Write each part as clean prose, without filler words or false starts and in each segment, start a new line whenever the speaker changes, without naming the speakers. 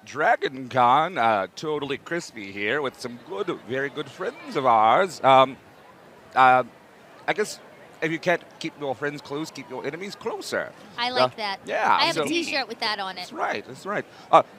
DragonCon, totally crispy here with some very good friends of ours. I guess if you can't keep your friends close, keep your enemies closer.
I like that.
Yeah.
I have
so-
a T-shirt with that on it.
That's right, that's right.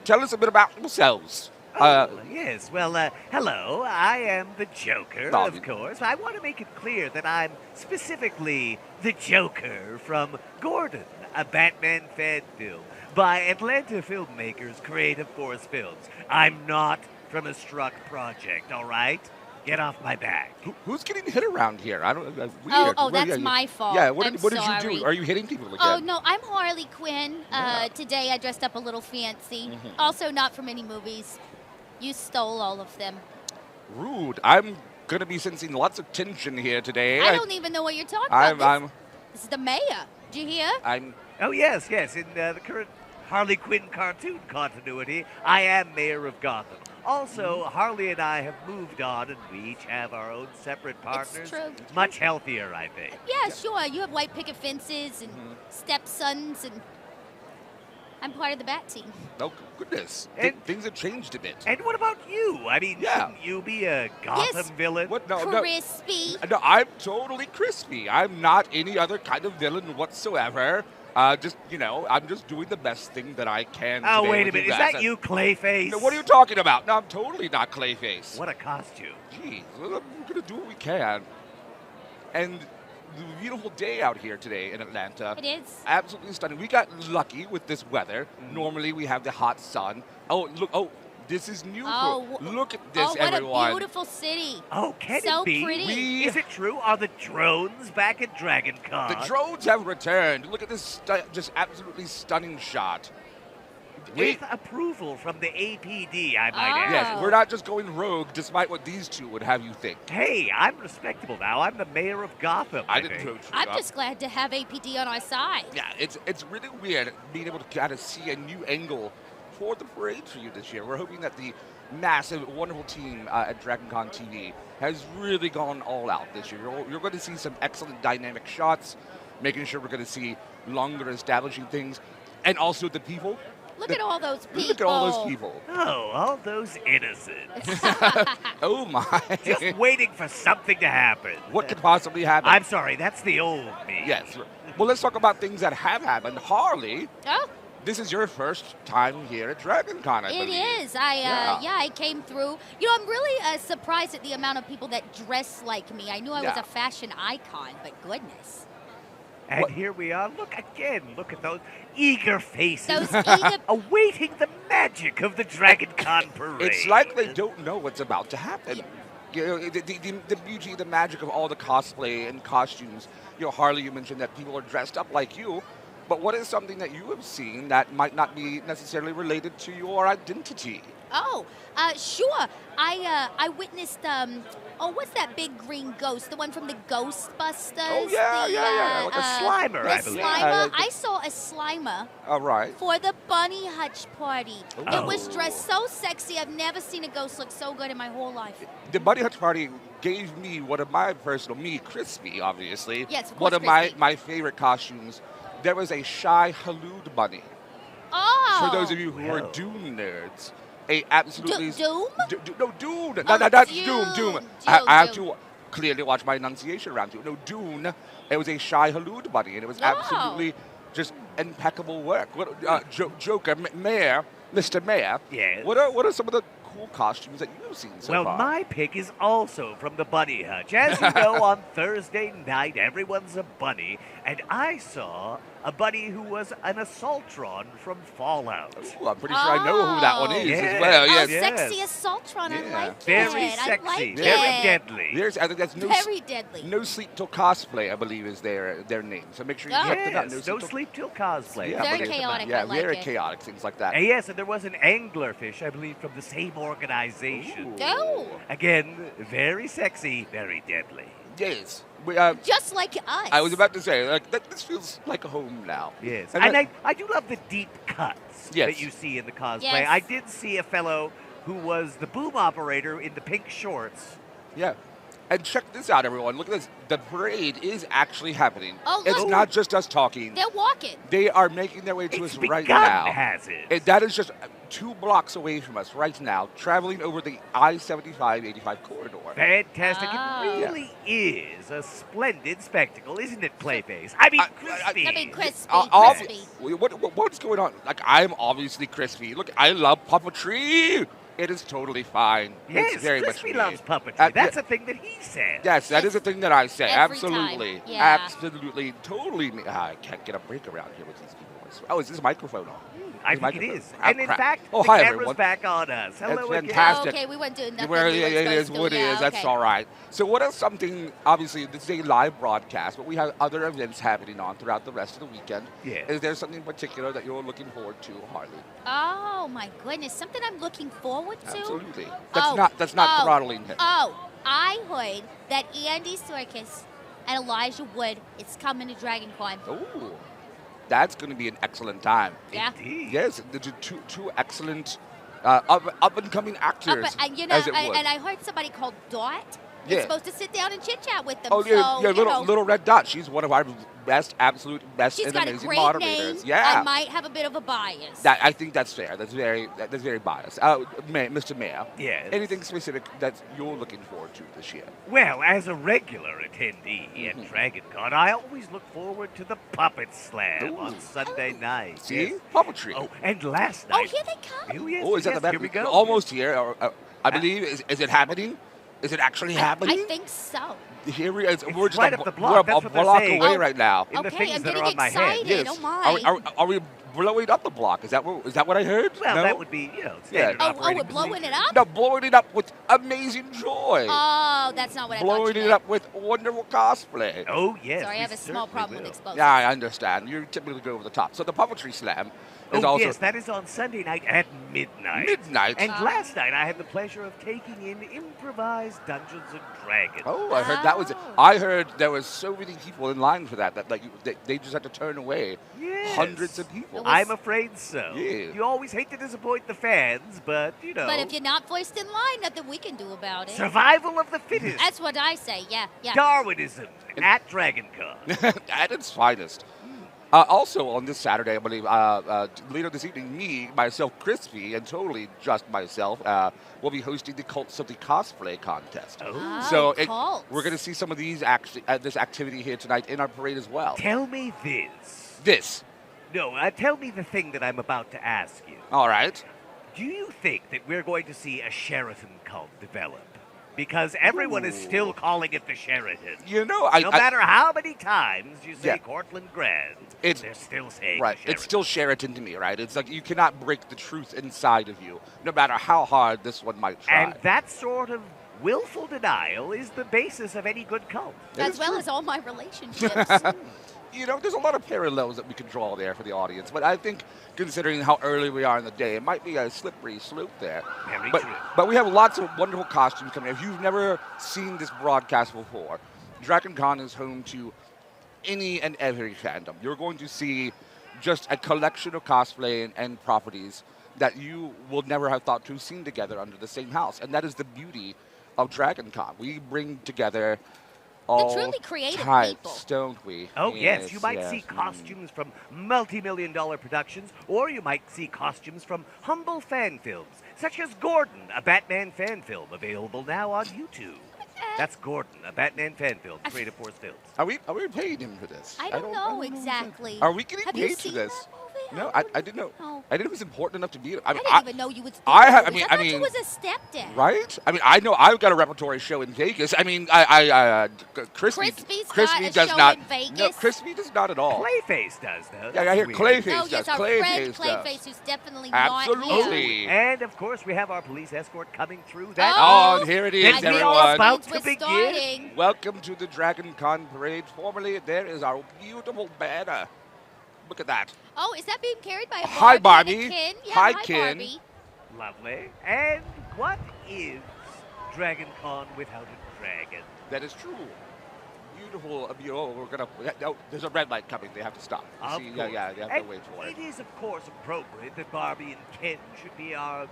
Tell us a bit about yourselves.
Yes. Well, hello. I am the Joker,
Oh,
of course. I want to make it clear that I'm specifically the Joker from Gordon, a Batman-fan film by Atlanta filmmakers Creative Force Films. I'm not from a Struck project, all right? Get off my back.
Who's getting hit around here? I don't. Weird.
Oh, that's my fault.
Yeah. What
I'm
did you
sorry.
do? Are you hitting people again?
Oh, no, I'm Harley Quinn.
Yeah.
Today I dressed up a little fancy.
Mhm.
Also not from any movies. You stole all of them.
Rude. I'm gonna be sensing lots of tension here today.
I don't even know what you're talking
I'm.
about. This is the mayor. Did you hear?
I'm.
Oh, yes. In the current Harley Quinn cartoon continuity, I am mayor of Gotham. Also, Harley and I have moved on, and we each have our own separate partners.
true.
Much healthier, I think.
Yeah, sure. You have white picket fences and stepsons, and I'm part of the Bat team.
Oh goodness.
And-
Things have changed a bit.
And what about you? I mean,
Yeah.
shouldn't you be a Gotham villain?
What? No.
Crispy.
No, I'm totally crispy. I'm not any other kind of villain whatsoever. I'm just doing the best thing that I can.
Oh,
today
wait a
with
minute. Is
guys.
that you, Clayface?
No, what are you talking about? No, I'm totally not Clayface.
What a costume.
Jeez, we're gonna do what we can. And the beautiful day out here today in Atlanta.
It is.
Absolutely stunning. We got lucky with this weather. Normally we have the hot sun. Oh, look. Oh, this is new. Look at this,
Oh, what
everyone.
a beautiful city.
Oh, can
So
it be?
pretty.
Is it true? Are the drones back at DragonCon?
The drones have returned. Look at this just absolutely stunning shot.
With approval from the APD, I might add.
Yes, we're not just going rogue, despite what these two would have you think.
Hey, I'm respectable now. I'm the mayor of Gotham.
I
think.
didn't know.
I'm just glad to have APD on our side.
Yeah, it's really weird being able to kind of see a new angle for the parade for you this year. We're hoping that the massive, wonderful team at DragonConTV has really gone all out this year. You're going to see some excellent dynamic shots, making sure we're going to see longer establishing things, and also the people.
Look at all those people.
Look at all those people.
Oh, all those innocents.
Oh my.
Just waiting for something to happen.
What could possibly happen?
I'm sorry, that's the old me.
Yes. Well, let's talk about things that have happened. Harley,
Oh,
this is your first time here at DragonCon, I
it
believe.
is.
Yeah.
I came through. You know, I'm really surprised at the amount of people that dress like me. I knew I was
Yeah.
a fashion icon, but goodness.
And
What?
here we are. Look again. Look at those eager faces.
Those eager...
awaiting the magic of the DragonCon parade.
It's like they don't know what's about to happen. You know, the beauty, the magic of all the cosplay and costumes. You know, Harley, you mentioned that people are dressed up like you. But what is something that you have seen that might not be necessarily related to your identity?
Oh, sure. I witnessed, what's that big green ghost? The one from the Ghostbusters?
Oh, yeah.
Like a Slimer,
the
I believe.
Slimer.
Yeah.
I saw a Slimer
All right.
for the Bunny Hutch party. It was
Oh.
dressed so sexy. I've never seen a ghost look so good in my whole life.
The Bunny Hutch Party gave me one of my personal, Crispy, obviously.
Yes, of course,
one of
Crispy.
my favorite costumes. There was a shy Halud bunny.
Oh.
For those of you who are
Well.
Doom nerds, a absolutely
Doom?
No, Dune.
Oh,
No, that's
Dune.
Doom.
Dune,
I have
Dune.
to clearly watch my enunciation around you. No, Dune. It was a shy Halud bunny, and it was
Wow.
absolutely just impeccable work. What, Joker, Mayor, Mr. Mayor.
Yes.
What are some of the cool costumes that you've seen so
Well,
far?
my pick is also from the Bunny Hutch. As you know, on Thursday night, everyone's a bunny, and I saw a bunny who was an Assaultron from Fallout.
Ooh, I'm pretty sure I know who that one is
Yeah.
as well.
Oh,
Yes.
Yes.
sexy Assaultron. I
Yeah.
like
Very
it.
sexy,
I like
very
it.
deadly.
I think that's
Very deadly.
No Sleep Till Cosplay, I believe, is their name. So make sure you
Oh.
check them out.
Yes, no sleep till cosplay.
Yeah,
Very
but-
chaotic,
Yeah,
I like
very
it.
chaotic, things like that.
And yes, and there was an anglerfish, I believe, from the same organization.
Ooh.
Oh,
Again, very sexy, very deadly.
Yes.
just like us.
I was about to say, like, this feels like a home now.
Yes,
And
and
that-
I do love the deep cuts
Yes.
that you see in the cosplay.
Yes.
I did see a fellow who was the boom operator in the pink shorts.
Yeah. And check this out, everyone. Look at this. The parade is actually happening.
Oh,
It's
look.
not just us talking.
They're walking.
They are making their way to
It's
us
begun,
right now.
has it?
That is just 2 blocks away from us right now, traveling over the I-75-85 corridor.
Fantastic.
Oh.
It really is a splendid spectacle, isn't it, Clayface? I mean, crispy.
I mean, crispy,
Obvi-
crispy.
what's going on? Like, I'm obviously crispy. Look, I love puppetry. It is totally fine.
Yes,
it's very
Crispy
much me.
loves puppetry. That's
yeah.
a thing that he said.
Yes, that is a thing that I say.
Every
Absolutely.
time. Yeah.
Absolutely. Totally. I can't get a break around here with these people. Oh, is this microphone on?
I
Is
think it
microphone-
is.
Ah,
And in
crap.
fact,
Oh,
the
hi,
camera's
everyone.
back on us. Hello
That's
again.
fantastic.
Oh, okay, we weren't doing nothing.
Well,
we were
it is
supposed to.
what it
Yeah,
is. That's
okay.
all right. So what is something, obviously, this is a live broadcast, but we have other events happening on throughout the rest of the weekend.
Yeah.
Is there something particular that you're looking forward to, Harley?
Oh my goodness, something I'm looking forward to.
Absolutely.
Oh,
That's not
oh,
throttling him.
Oh, I heard that Andy Serkis and Elijah Wood is coming to DragonCon.
Ooh. That's going to be an excellent time.
Yeah.
Indeed.
Yes, the two excellent up-and-coming actors,
And you know,
as it would.
and I heard somebody called Dot.
Yeah.
It's supposed to sit down and chit chat with them.
Oh, yeah,
so,
yeah,
you know,
little Red Dot. She's one of our absolute best
she's
and
got a
amazing
great
moderators.
name.
Yeah.
I might have a bit of a bias.
I think that's fair. That's very biased. Mr. Mayor.
Yes.
Anything specific that you're looking forward to this year?
Well, as a regular attendee at
Mhm.
DragonCon, I always look forward to the Puppet Slam
Ooh.
on Sunday night.
See?
Yes.
Puppetry.
Oh, and last
Oh,
night.
here they come.
Oh, yes,
Oh, is that
yes,
the better?
Here we go.
Almost here. I believe. Is it happening? Is it actually happening?
I think so.
Here we is.
It's
We're just
right
a,
up the
we're
block.
a
That's what they're
block
saying.
away
Oh.
right now.
In the
Okay,
things
I'm
that are
getting
on my head.
excited. Oh my.
Are we blowing up the block? Is that what I heard?
Well,
no?
that would be, standard
Oh,
operating
we're blowing it
procedure.
up?
No, blowing it up with amazing joy.
Oh, that's not what I thought
Blowing
you
it
meant.
up with wonderful cosplay.
Oh, yes.
Sorry, I
we
have a small
certainly
problem with
will.
explosives.
Yeah, I understand. You typically go over the top. So the Puppetry Slam is
Oh,
also
yes, that is on Sunday night at midnight.
midnight.
And
Ah.
last night, I had the pleasure of taking in improvised Dungeons and Dragons.
Oh, I heard that was it.
Oh.
I heard there was so many people in line for that they just had to turn away
Yes.
hundreds of people.
It was-
I'm afraid so.
Yeah.
You always hate to disappoint the fans, but,
But if you're not first in line, nothing we can do about it.
survival of the fittest.
That's what I say. Yeah, yeah.
Darwinism at DragonCon.
At its finest. Also on this Saturday, I believe, later this evening, myself, Crispy, and totally just myself, will be hosting the Cults of the Cosplay contest.
Oh.
So
cults.
we're going to see some of these this activity here tonight in our parade as well.
Tell me this.
This.
No, tell me the thing that I'm about to ask you.
All right.
Do you think that we're going to see a Sheraton cult develop? Because everyone is still calling it the Sheraton.
You know,
No matter how many times you say
Yeah.
Cortland Grand,
It's-
they're still saying
right.
the
It's
Sheraton.
still Sheraton to me, right? It's like you cannot break the truth inside of you, no matter how hard this one might try.
And that sort of willful denial is the basis of any good cult.
That
As
is
well
true.
as all my relationships.
You know, there's a lot of parallels that we can draw there for the audience, but I think considering how early we are in the day, it might be a slippery slope there.
Very
But,
true.
but we have lots of wonderful costumes coming. If you've never seen this broadcast before, DragonCon is home to any and every fandom. You're going to see just a collection of cosplay and properties that you will never have thought to have seen together under the same house. And that is the beauty of DragonCon. We bring together all
truly creative
types,
people.
don't we?
Oh, yes, you might
yes.
see costumes from multi-million-dollar productions, or you might see costumes from humble fan films, such as Gordon, a Batman fan film, available now on YouTube. That's Gordon, a Batman fan film, Creative Force Films.
Are we paying him for this?
I don't know exactly.
Are we getting
Have you
paid for
seen
this?
that movie?
No, I didn't know.
Oh.
I didn't know it was important enough to be.
I didn't even know you would.
I have- I
movies.
mean-
I
I
thought you
mean-
was a stepdad.
Right? I mean, I know I've got a repertory show in Vegas. I mean, Crispy
Crispy's
Crispy
got a
does
show
not.
in Vegas?
No, Crispy does not at all.
Clayface does, though.
Yeah, I hear
That's weird.
Clayface
No,
does.
yes, our
Clayface
friend
does.
Clayface, who's definitely
Absolutely.
not here.
And, of course, we have our police escort coming through. That
Oh, and here it is,
Then
I
we
think
are
everyone.
about
that means
to
we're
begin.
starting.
Welcome to the DragonCon parade. Formerly, there is our beautiful banner. Look at that.
Oh, is that being carried by a
Hi,
Barbie and
Barbie.
a Ken? Yeah,
Hi,
hi,
Ken.
Barbie.
Lovely. And what is DragonCon without a dragon?
That is true. Beautiful. We're gonna. No, there's a red light coming. They have to stop. You
Of
see,
course.
yeah, they have
And
to wait for it.
It is, of course, appropriate that Barbie and Ken should be our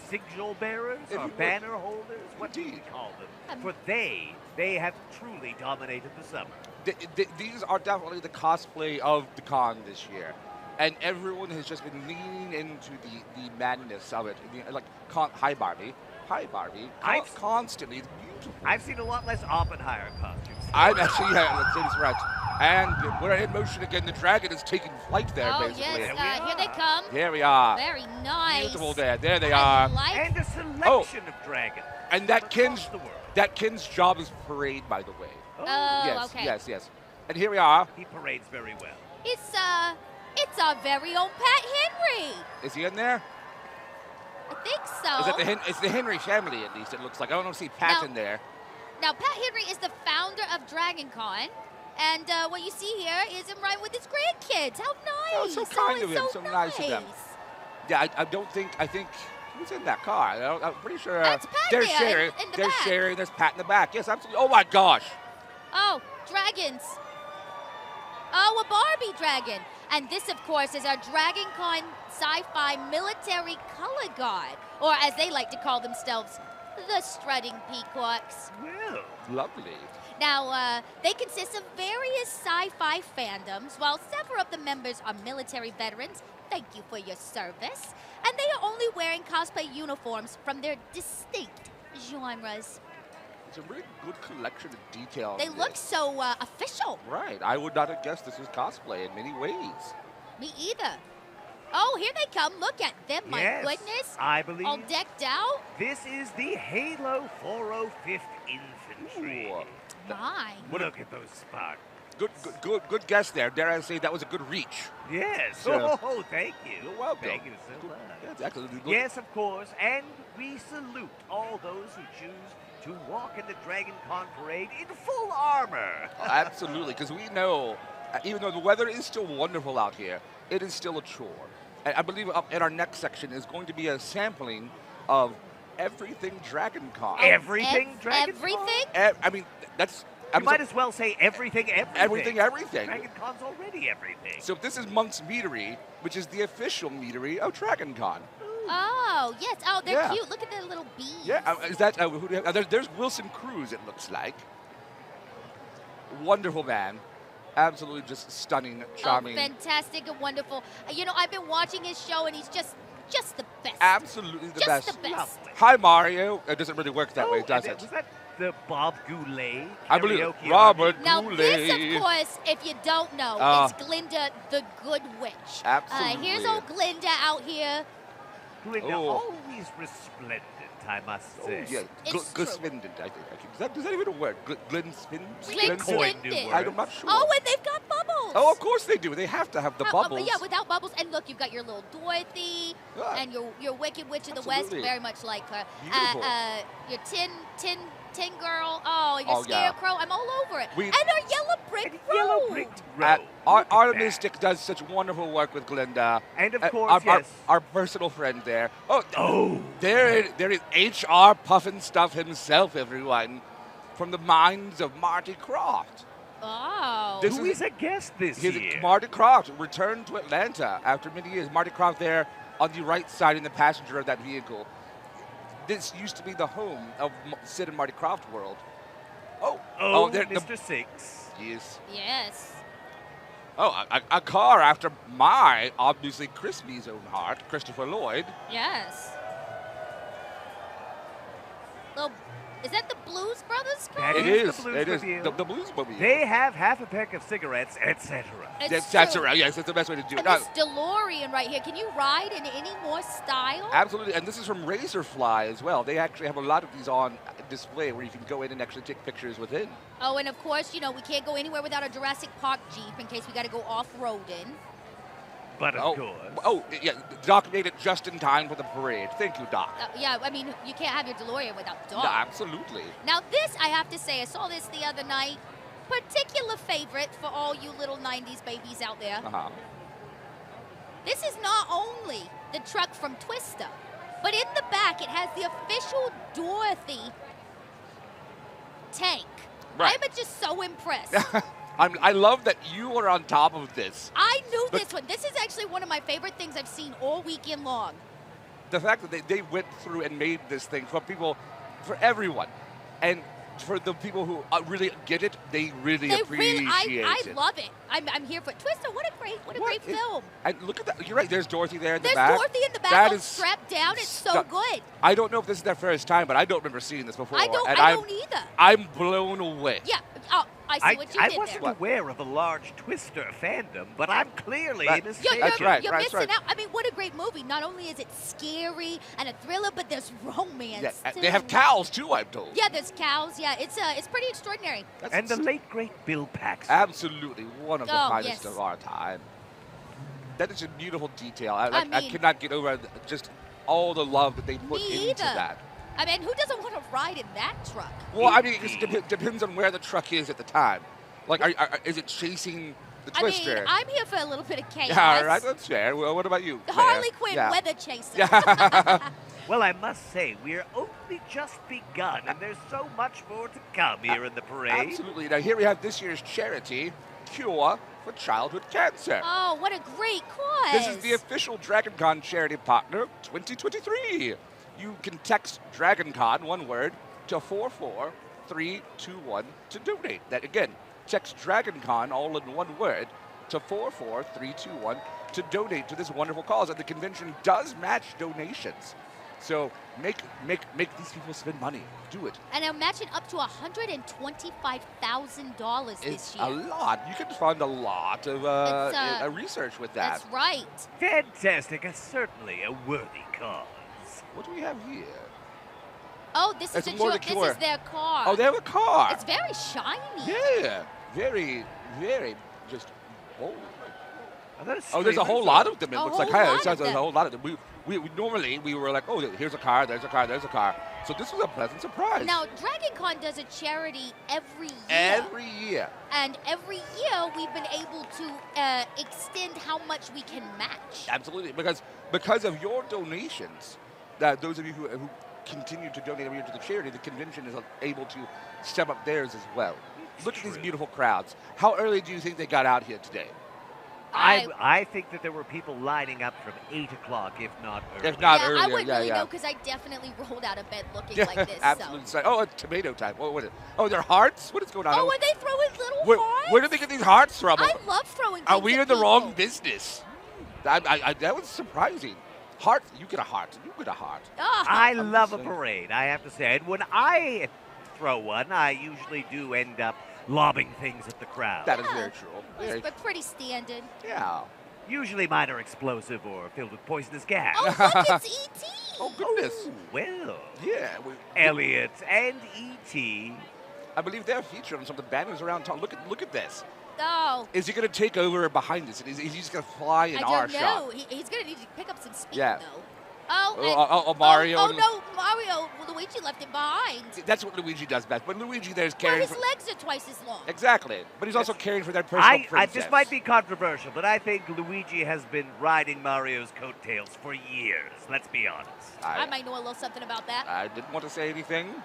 signal bearers,
If
our
you would.
banner holders. What do we
Indeed.
call them? For they have truly dominated the summer.
These are definitely the cosplay of the con this year. and everyone has just been leaning into the madness of it. Like, hi, Barbie. Hi, Barbie. Constantly. It's beautiful.
I've seen a lot less Oppenheimer costumes.
I'm actually, yeah, that's right. And we're in motion again. The dragon is taking flight there,
Oh,
basically.
yes. Here they come.
Here we are.
Very nice.
Beautiful there. There they are.
And a selection of dragons.
And that
across the world.
Kin's job is parade, by the way.
Oh,
yes,
okay.
yes. And here we are.
He parades very well.
It's our very own Pat Henry.
Is he in there?
I think so.
Is that it's the Henry family, at least, it looks like. I don't see Pat in there.
Now, Pat Henry is the founder of DragonCon. And what you see here is him riding with his grandkids. How nice.
Oh, so kind of him. So nice of them. Yeah, I think who's in that car? I'm pretty sure
That's Pat
they're
there
sharing.
in the
They're
back.
sharing. There's Pat in the back. Yes, absolutely. Oh my gosh.
Oh, dragons. Oh, a Barbie dragon. And this, of course, is our DragonCon sci-fi military color guard, or as they like to call themselves, the strutting peacocks.
Well,
Lovely.
Now, they consist of various sci-fi fandoms, while several of the members are military veterans. Thank you for your service. And they are only wearing cosplay uniforms from their distinct genres.
It's a really good collection of details.
They look so official.
Right. I would not have guessed this was cosplay in many ways.
Me either. Oh, here they come. Look at them. My
yes,
goodness.
I believe
All decked out.
this is the Halo 405th Infantry.
Ooh.
My.
Look at those sparks.
Good guess there. Dare I say that was a good reach.
Yes.
So-
Oh, thank you.
You're welcome.
Thank you so much.
That's absolutely good.
Yes, of course. And we salute all those who choose to walk in the DragonCon parade in full armor.
Absolutely, because we know, even though the weather is still wonderful out here, it is still a chore. And I believe up in our next section is going to be a sampling of everything DragonCon.
Everything DragonCon?
Everything?
I mean, that's...
You might as well say everything.
Everything.
DragonCon's already everything.
So this is Monk's Meadery, which is the official meadery of DragonCon.
Oh, yes. Oh, they're
Yeah.
cute. Look at their little bees.
Yeah, is that... who do you have? There's Wilson Cruz, it looks like. Wonderful man. Absolutely just stunning, charming.
Oh, fantastic and wonderful. You know, I've been watching his show, and he's just the best.
Absolutely the
just
best.
the best.
Lovely.
Hi, Mario. It doesn't really work that way, does
and
it?
Was that the Bob Goulet?
I believe
karaoke
Robert
Now,
Goulet.
this, of course, if you don't know, is Glinda the Good Witch.
Absolutely.
Here's old Glinda out here.
Glinda,
Oh.
always resplendent, I must say.
Yeah,
It's true.
Glisvindent, I think. Is that even a word?
Glinda.
Coined new word.
I'm not sure.
Oh, and they've got bubbles.
Oh, of course they do. They have to have the bubbles.
Yeah, without bubbles. And look, you've got your little Dorothy
Yeah.
and your Wicked Witch of the West,
Absolutely.
very much like her.
Beautiful.
Your tin girl. Oh, your
Oh, yeah.
Scarecrow. I'm all over it.
We-
and our yellow brick
And
road.
yellow brick road.
Our
Look at
Artemis
that.
Stick does such wonderful work with Glinda.
And of
Uh,
course, yes.
our personal friend there. Oh,
Oh.
there is H.R. Puffin Stuff himself, everyone, from the minds of Marty Croft.
Oh.
This
Who is a guest this year?
Marty Croft returned to Atlanta after many years. Marty Croft there on the right side in the passenger of that vehicle. This used to be the home of Sid and Marty Croft World.
Oh,
there,
Mr. Six.
Yes.
Yes.
Oh, a car after my, obviously, Crispy's own heart, Christopher Lloyd.
Yes. Little, is that the Blues Brothers car?
That
It
is
is.
the Blues
It is.
Mobile.
The Blues Mobile.
They have half a pack of cigarettes, etc.
That's
true.
right. Yes, that's the best way to do it.
And this DeLorean right here, can you ride in any more style?
Absolutely, and this is from Razorfly as well. They actually have a lot of these on display where you can go in and actually take pictures within.
Oh, and of course, you know, we can't go anywhere without a Jurassic Park Jeep in case we got to go off-roading.
But of course.
Oh, yeah, Doc made it just in time for the parade. Thank you, Doc.
Yeah, I mean, you can't have your DeLorean without Dog.
No, absolutely.
Now, this, I have to say, I saw this the other night. Particular favorite for all you little 90s babies out there.
Uh-huh.
This is not only the truck from Twister, but in the back, it has the official Dorothy tank.
Right.
I'm just so impressed.
I love that you are on top of this.
I knew
But-
this one. This is actually one of my favorite things I've seen all weekend long.
The fact that they went through and made this thing for people, for everyone. And for the people who really get it, they really
They
appreciate
really, I
it.
love it. I'm here for it. Twister, what a great film.
And look at that. You're right. There's Dorothy there in the
There's
back.
Dorothy in the back,
That
all
is
strapped down. It's so
stu-
good.
I don't know if this is their first time, but I don't remember seeing this before.
I don't
and
either.
I'm blown away.
Yeah. Oh, I see what you
I
did
wasn't
there.
aware of a large Twister fandom, but I'm clearly
Right.
mistaken.
That's right.
You're
That's
missing
right.
out. I mean, what a great movie. Not only is it scary and a thriller, but there's romance.
Yeah,
too.
they have cows too, I'm told.
Yeah, there's cows. Yeah, it's pretty extraordinary.
That's
And the late, great Bill Paxton.
absolutely one of the
Oh,
finest
yes.
of our time. That is a beautiful detail. I
mean-
could not get over just all the love that they put
Me
into
either.
that.
I mean, who doesn't want to ride in that truck?
Well, I mean, it depends on where the truck is at the time. Like, is it chasing the Twister?
I mean, I'm here for a little bit of chaos.
Yeah, all right, that's fair. Well, what about you?
Harley
Claire?
Quinn
Yeah.
weather chaser.
Yeah.
Well, I must say, we're only just begun, and there's so much more to come here in the parade.
Absolutely. Now, here we have this year's charity, Cure for Childhood Cancer.
Oh, what a great cause.
This is the official DragonCon charity partner 2023. You can text DragonCon, one word, to 44321 to donate. That again, text DragonCon all in one word to 44321 to donate to this wonderful cause. And the convention does match donations. So make these people spend money. Do it.
And I'm matching up to $125,000 this
It's
year.
a lot. You can fund a lot of research with that.
That's right.
Fantastic, certainly a worthy cause.
What do we have here?
Oh, this is
It's more the
this
Cure.
is their car.
Oh, they have a car.
It's very shiny.
Yeah, very, very just bold.
Are
Oh, there's a whole
streamers,
lot
or-
of them. It
A
looks like,
whole
hey,
lot
it sounds
of
like a
them.
whole lot of them. We normally we were like, oh, here's a car, there's a car, there's a car. So this was a pleasant surprise.
Now, DragonCon does a charity every year.
Every year.
And every year we've been able to extend how much we can match.
Absolutely, because of your donations, that those of you who continue to donate every year to the charity, the convention is able to step up theirs as well. Look at these
true.
beautiful crowds. How early do you think they got out here today?
I think that there were people lining up from 8 o'clock, if not earlier.
If not
yeah,
earlier,
I wouldn't really
yeah.
know because I definitely rolled out of bed looking
Yeah,
like this.
absolutely.
So.
Oh, it's tomato time. What is it? Oh, they're hearts? What is going on?
Oh, are they throwing little hearts?
Where do they get these hearts from?
I love throwing
Are
things
we
at
in the wrong
people.
business? That was surprising. Heart, you get a heart. You get a heart.
Ah,
I
I'm
love a
just saying.
parade, I have to say. And when I throw one, I usually do end up lobbing things at the crowd.
That is
Yeah.
very true. Very,
but pretty standard.
yeah.
Usually mine are explosive or filled with poisonous gas.
Oh, look, it's E.T.
Oh, goodness.
Well,
Yeah.
Elliot and E.T.
I believe they're featured on some of the banners around town. Look at this.
Oh,
Is he going to take over behind us? Is he just going to fly in
I
our
don't know.
shot?
He's going to need to pick up some speed,
Yeah.
though. Oh,
Oh,
and-
Mario.
Oh, no, Mario. Luigi left him behind.
That's what Luigi does best. But Luigi there's
Well,
caring
his
for...
legs are twice as long.
Exactly. But he's also caring for that personal princess.
This might be controversial, but I think Luigi has been riding Mario's coattails for years. Let's be honest.
I might know a little something about that.
I didn't want to say anything.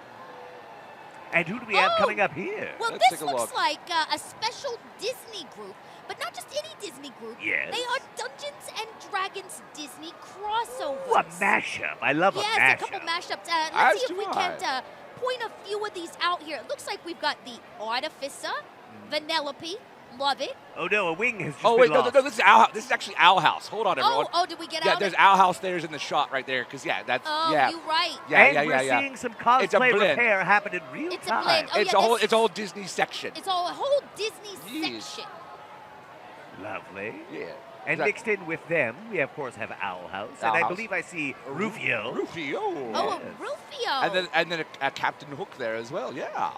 And who do we have
Oh!
coming up here?
Well,
Let's
this
take a
looks
look.
like a special Disney group, but not just any Disney group.
Yes.
They are Dungeons and Dragons Disney crossovers.
Ooh, a mashup. I love
Yes,
a mashup.
a couple mashups. Let's
As
see if
do
we
I.
can point a few of these out here. It looks like we've got the Artificer, Vanellope, love it.
Oh no, a wing has just
Oh,
been
wait, no,
lost.
this is Owl House. This is actually Owl House. Hold on, everyone.
Oh, did we get
Yeah,
out?
there's Owl House there's in the shot right there. Because, yeah, that's,
Oh,
yeah.
you're right.
Yeah,
and
yeah,
we're
yeah.
seeing some
It's a
cosplay
blend.
repair happen in real
It's a
time.
blend. Oh,
It's
yeah,
a whole,
this-
it's a whole Disney section.
It's all a whole Disney
Jeez.
section.
Lovely.
Yeah.
And
That-
mixed in with them, we of course have Owl House,
Owl
and I
House.
believe I see Rufio.
Rufio.
Oh,
Yes.
a Rufio.
And then a Captain Hook there as well. Yeah.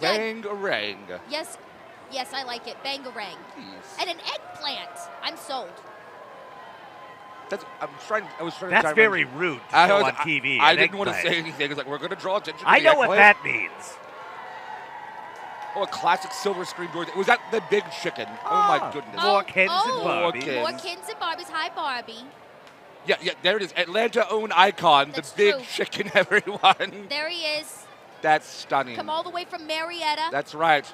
Yeah.
Bangarang.
Yes, I like it. Bangarang.
Jeez.
And an eggplant. I'm sold.
I was trying to
That's
time
very
manage-
rude to show on TV.
I
an
didn't want to
eggplant.
say anything. It's like, we're going to draw attention to
I
the
know what
eggplant.
that means.
Oh, a classic silver screen door. Was that the big chicken? Oh, my goodness.
More Kens and
oh,
Barbies.
More Kens and Barbies. Hi, Barbie.
Yeah, there it is. Atlanta own icon,
That's
the big
true.
chicken, everyone.
There he is.
That's stunning.
Come all the way from Marietta.
That's right.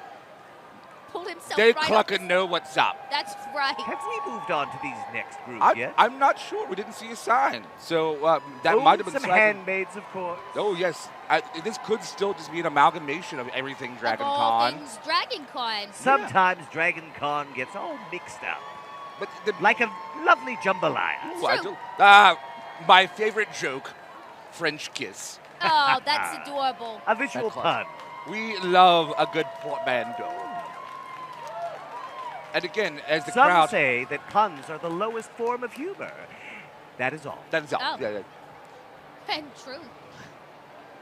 pulled himself
They
right
clucking
off.
know what's up.
That's right.
Have we moved on to these next groups yet?
I'm not sure. We didn't see a sign. So that
Oh,
might have been
some
Swag.
handmaids, of course.
Oh, yes. This could still just be an amalgamation of everything
Of
Dragon
all
Con.
things DragonCon.
Sometimes DragonCon gets all mixed up,
But
like a lovely jambalaya.
Ooh, I
True.
do- my favorite joke, French kiss.
Oh, that's adorable.
A visual
That's
pun.
We love a good portmanteau. And again, as the
Some
crowd...
say that puns are the lowest form of humor. That is all.
That is all.
Oh.
Yeah.
And true.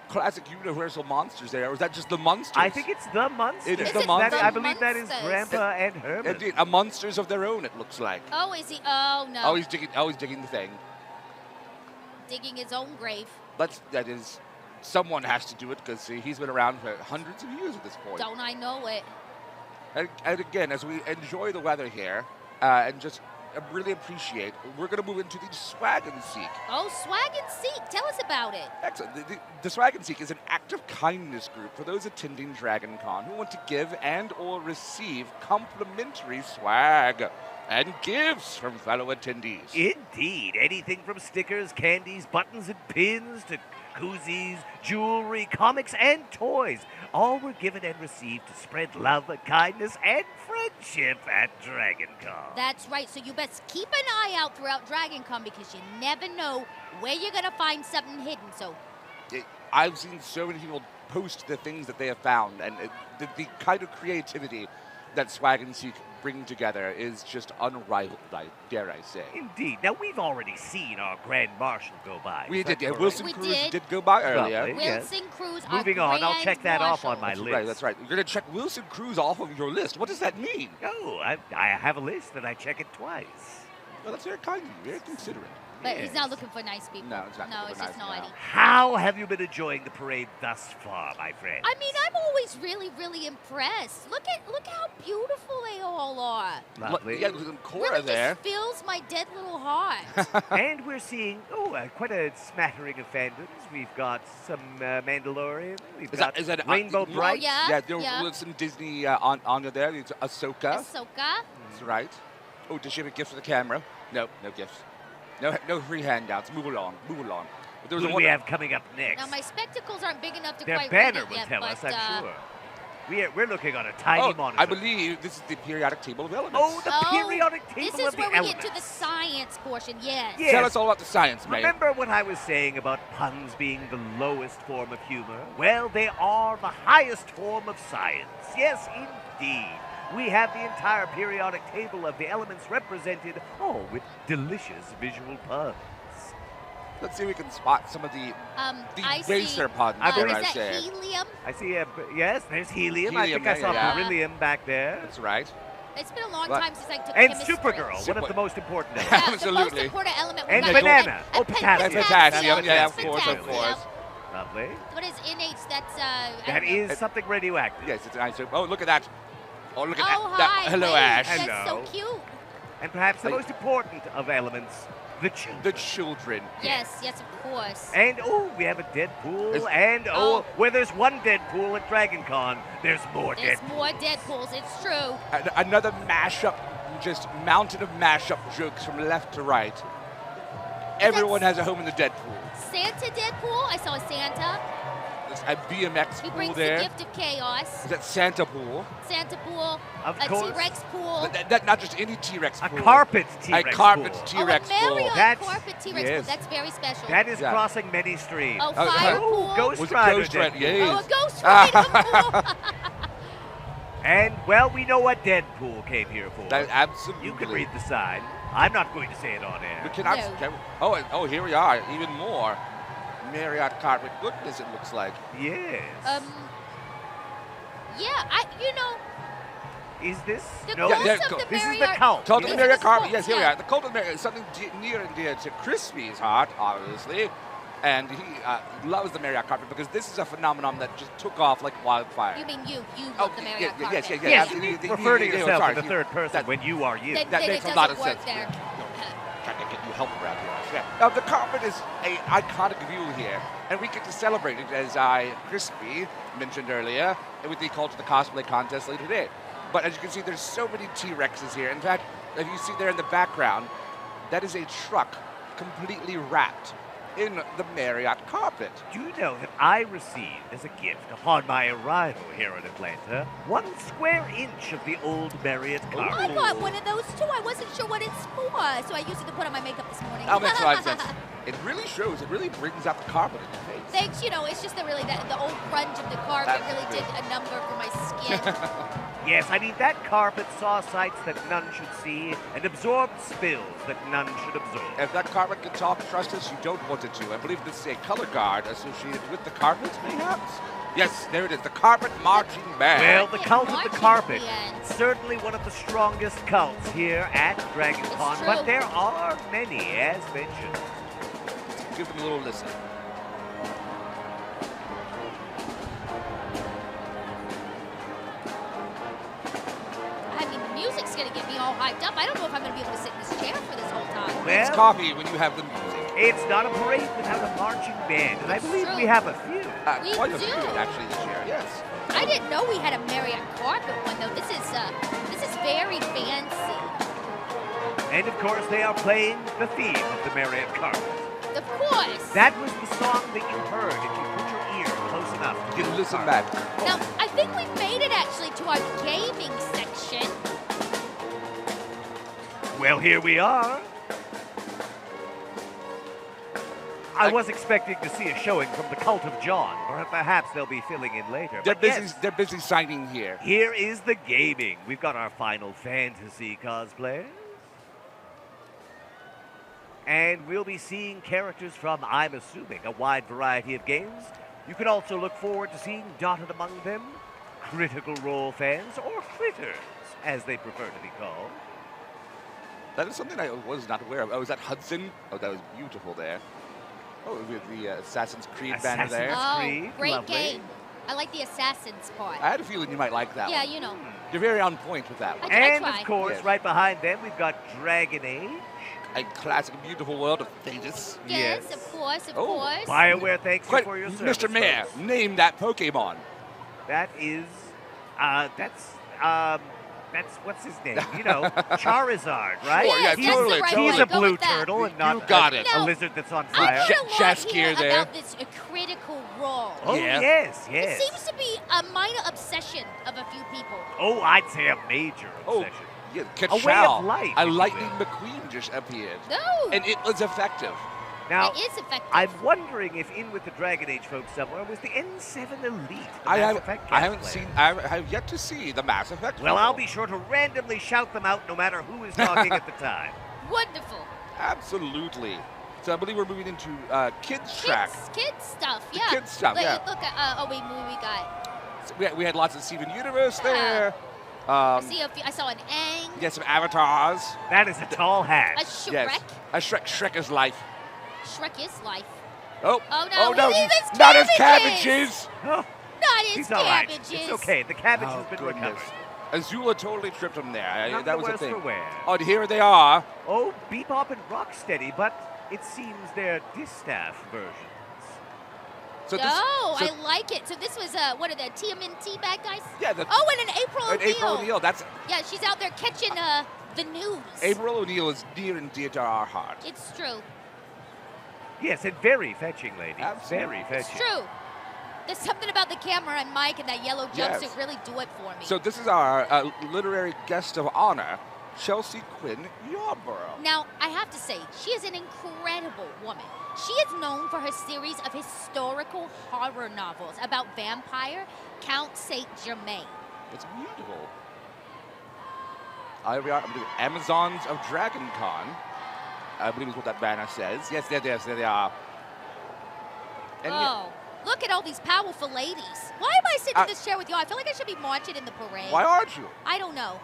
Classic universal monsters there. Or is that just the monsters?
I think it's the monsters.
It is
the
That-
monsters.
I believe that is
Monsters.
Grandpa and Herman.
Indeed, a monsters of their own, it looks like.
Oh, is he? Oh, no.
Oh, he's digging the thing.
Digging his own grave.
That is... Someone has to do it, because he's been around for hundreds of years at this point.
Don't I know it?
And again, as we enjoy the weather here, and just really appreciate, we're going to move into the Swag and Seek.
Oh, Swag and Seek. Tell us about it.
Excellent. The Swag and Seek is an act of kindness group for those attending Dragon Con who want to give and or receive complimentary swag and gifts from fellow attendees.
Indeed. Anything from stickers, candies, buttons, and pins to koozies, jewelry, comics, and toys. All were given and received to spread love, kindness, and friendship at DragonCon.
That's right. So you best keep an eye out throughout DragonCon because you never know where you're going to find something hidden. So
I've seen so many people post the things that they have found, and the kind of creativity that Swag and Seek bring together is just unrivaled, dare I say.
Indeed. Now, we've already seen our Grand Marshal go by.
We
Is
did,
that
yeah.
correct?
Wilson
We
Cruz
did.
did go by earlier.
Lovely. Yes.
Wilson Cruz,
Moving
our
on, I'll check that off on
Grand
my
Marshal.
list.
Right, that's right. You're going to check Wilson Cruz off of your list. What does that mean?
Oh, I have a list and I check it twice.
Well, that's very kind of you, very considerate.
But he's
Yes.
not looking for nice people.
No, it's not
No,
looking
it's
for
just
nice
naughty.
people.
How have you been enjoying the parade thus far, my friend?
I mean, I'm always really, really impressed. Look how beautiful they all are.
Lovely.
Yeah, with Cora
Really
there.
just fills my dead little heart.
And we're seeing, quite a smattering of fandoms. We've got some Mandalorian. We've got
is that
Rainbow
you-
Bright.
yeah.
Yeah, there was some Disney on there. It's Ahsoka.
Ahsoka.
That's right. Oh, does she have a gift for the camera? No, no gifts. No free handouts. Move along. Move along. But there was
Who
a
do we
one.
have coming up next?
Now my spectacles aren't big enough to
Their
quite read
banner
it
will
yet,
tell
but,
us, I'm sure. We're looking on a tiny
Oh,
monitor.
I believe this is the periodic table of elements.
Oh, the periodic table
This is
of the
where we
elements.
get to the science portion. Yes.
Yeah.
Tell us all about the science, man.
Remember what I was saying about puns being the lowest form of humor? Well, they are the highest form of science. Yes, indeed. We have the entire periodic table of the elements represented, with delicious visual puns.
Let's see if we can spot some of the
I
baser
see.
puns,
I
Is
dare
believe-
I
that
say.
helium?
I see, yes, there's helium. I
Helium,
think I saw
yeah.
beryllium back there.
That's right.
It's been a long
What?
time since I took
And
chemistry.
Supergirl, one of the most important
Yeah,
elements.
the most
Absolutely.
important element.
And
we got-
banana.
and
Oh, potassium.
Potassium, yeah, of
Potassium.
course, of
Potassium.
course.
Lovely.
What is NH? That's I
That
don't know.
is something radioactive.
Yes, it's an isotope. Oh, look at that. Oh, look at
Oh,
that.
hi.
Hello,
hey,
Ash.
That's
Hello.
so cute.
And perhaps the
Hey.
most important of elements, the children.
The children.
Yes, yes, of course.
And we have a Deadpool,
Is-
and
Oh.
where there's one Deadpool at DragonCon, there's more
There's
Deadpool.
more Deadpools. It's true.
Another mashup, just mountain of mashup jokes from left to right. Everyone has a home in the Deadpool.
Santa Deadpool. I saw a Santa.
There's a BMX
He
pool
brings
there.
the gift of chaos.
Is that Santa pool?
Santa pool.
Of
a
course.
T-Rex pool.
That not just any T-Rex
A
pool.
carpet T-Rex
A carpet
pool.
T-Rex
oh, a
pool.
Marriott
That's-
carpet T-Rex
yes.
pool. That's very special.
That is
Yeah.
crossing many streams.
Oh,
Oh,
fire
oh,
pool.
Ghost
Was it
Rider
Ghost Rider?
Deadpool.
Yeah.
Oh, a Ghost Rider pool.
And, well, we know what Deadpool came here for.
That, absolutely.
You can read the sign. I'm not going to say it on air.
We cannot.
No.
Oh, here we are. Even more. Marriott carpet goodness, it looks like.
Yes.
Yeah,
Is this?
the
No,
cult
Yeah,
of
co-
the
this is the
Marriott.
cult.
Cult of
This
the
is
Marriott
the
carpet.
cult,
Yes, here we
yeah.
are. The Cult of the Marriott is something near and dear to Crispy's heart, obviously. And he loves the Marriott carpet because this is a phenomenon that just took off like wildfire.
You mean you
Oh,
love the Marriott carpet.
yes, yes,
Yes,
absolutely.
you refer to yourself
sorry,
in the third person
that-
when you are you.
Then,
That
then
makes
it
a lot
doesn't
of
work
sense.
there.
Trying to get you help around here. Yeah. Now, the carpet is an iconic view here, and we get to celebrate it, as Crispy mentioned earlier, with the Cult of the Cosplay contest later today. But as you can see, there's so many T-Rexes here. In fact, if you see there in the background, that is a truck completely wrapped in the Marriott carpet.
Do you know that I received as a gift upon my arrival here in Atlanta 1 square inch of the old Marriott carpet?
I got one of those too. I wasn't sure what it's for, so I used it to put on my makeup this morning.
That makes a lot of sense. It really shows. It really brings out the carpet in your face.
Thanks, you know, it's just the old grunge of the carpet really did a number for my skin.
Yes, I mean, that carpet saw sights that none should see and absorbed spills that none should absorb.
If that carpet can talk, trust us, you don't want it to. I believe this is a color guard associated with the carpet, perhaps? Yes, there it is, the Carpet Marching Band.
Well, the cult of the
Marching
carpet,
band.
certainly one of the strongest cults here at DragonCon,
true.
but there are many, as mentioned.
Give them a little listen.
I mean, the music's gonna get me all hyped up. I don't know if I'm gonna be able to sit in this chair for this whole time.
It's
Well,
coffee when you have the music.
it's not a parade without a marching band, and I
It's
believe
true.
we have a few.
We
Quite a
do.
few, actually, this year, yes.
I didn't know we had a Marriott carpet one though. This is very fancy.
And of course, they are playing the theme of the Marriott carpet.
Of course.
That was the song that you heard if you put your ear close enough to
You
the
can listen
carpet.
back.
Now, I think we've made it actually to our gaming section.
Well, here we are. I was expecting to see a showing from the Cult of John, or perhaps they'll be filling in later.
They're
But
busy,
yes,
they're busy signing here.
here is the gaming. We've got our Final Fantasy cosplayers. And we'll be seeing characters from, I'm assuming, a wide variety of games. You can also look forward to seeing dotted among them Critical Role fans, or critters, as they prefer to be called.
That is something I was not aware of. Oh, is that Hudson? Oh, that was beautiful there. Oh, with the Assassin's Creed banner there.
Assassin's
Oh,
Creed,
great
lovely.
game. I like the Assassins part.
I had a feeling you might like that
Yeah,
one.
you know.
You're very on point with that one.
And
try.
of course,
Yes.
right behind them, we've got Dragon Age.
A classic, beautiful world of Thetis.
Yes,
Yes.
of course, of
Oh,
course.
BioWare, thanks you
Quite,
for your service,
Mr. Mayor,
folks.
name that Pokemon.
That is, that's what's his name? You know, Charizard, right?
Sure, yeah,
Yes,
he's,
that's
totally,
the right
totally.
he's
one.
a
Go
blue
with that.
turtle and
You
not
got it.
a
Now,
lizard that's on
I
fire.
heard a lot
Chef's
here
gear there.
about this critical role.
Oh,
Yeah.
yes,
It
yes.
seems to be a minor obsession of a few people.
Oh, I'd say a major
Oh,
obsession.
yeah,
A way
Ka-chow.
of life,
A
if you
Lightning
will.
McQueen just appeared.
No,
And it was effective.
Now,
it is effective.
I'm wondering if in with the Dragon Age folks somewhere was the N7 Elite, the
I,
Mass
have,
Effect
I haven't
cosplayer.
seen, I have yet to see the Mass Effect.
Well,
photo.
I'll be sure to randomly shout them out no matter who is talking at the time.
Wonderful.
Absolutely. So I believe we're moving into kids track.
Kids stuff,
The
yeah.
kids stuff,
Look,
yeah.
Look at, oh wait, movie we got.
So we had lots of Steven Universe
Yeah.
there.
I saw an Aang,
Yeah, some avatars.
That is a tall hat.
a Shrek.
Yes. A Shrek. Shrek is life.
Shrek is life.
Oh,
Oh, no,
no,
leave his
not his
cabbages!
cabbages.
Oh,
Not his
he's all right.
cabbages.
It's okay. The cabbage
Oh,
has been
goodness.
recovered.
Azula totally tripped him there.
None
That
the
was the
worse
thing.
for wear.
Oh, and here they are.
Oh, Bebop and Rocksteady, but it seems they're Distaff versions.
So
Oh,
so,
I like it. So this was, what are the TMNT bad guys?
yeah, the,
Oh, and an April
and
O'Neil.
April O'Neil. That's
Yeah, she's out there catching the news.
April O'Neil is dear and dear to our heart.
It's true.
Yes, and very fetching, lady.
Absolutely.
Very
It's
fetching.
true. There's something about the camera and Mike and that yellow jumpsuit
Yes.
really do it for me.
So this is our literary guest of honor, Chelsea Quinn Yarborough.
Now, I have to say, she is an incredible woman. She is known for her series of historical horror novels about vampire Count Saint Germain.
It's beautiful. I'm doing Amazons of DragonCon. I believe is what that banner says. Yes, there they are. And
Oh, look at all these powerful ladies. Why am I sitting in this chair with you? I feel like I should be marching in the parade.
why aren't you?
I don't know.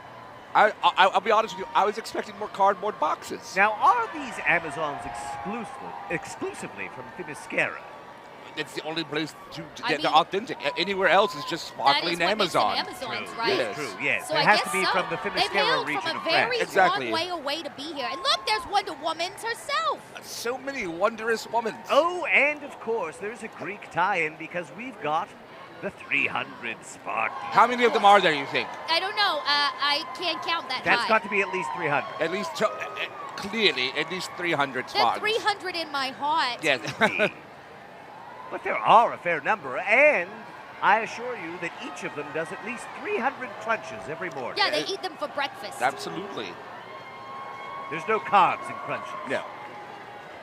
I'll be honest with you. I was expecting more cardboard boxes.
Now, are these Amazons exclusively from Themyscira?
It's the only place to
I
get the
mean-
authentic. Anywhere else is just
That is
sparkling
what makes them
Amazon.
Amazons,
True,
right?
Yes.
True, yes.
So
it
I
has
guess
to be
so.
from the
They've
Themyscira
hailed
region
from a
of
very
France.
Exactly.
long way away to be here. And look, there's Wonder Woman's herself.
So many wondrous women.
Oh, and of course, there's a Greek tie-in because we've got The 300 Spartans.
How many of them are there, you think?
I don't know. I can't count that
That's
high.
got to be at least 300.
At least, clearly, at least 300
There's
Spartans.
300 in my heart.
Yes.
But there are a fair number, and I assure you that each of them does at least 300 crunches every morning.
Yeah, they eat them for breakfast.
Absolutely.
There's no carbs in crunches.
No.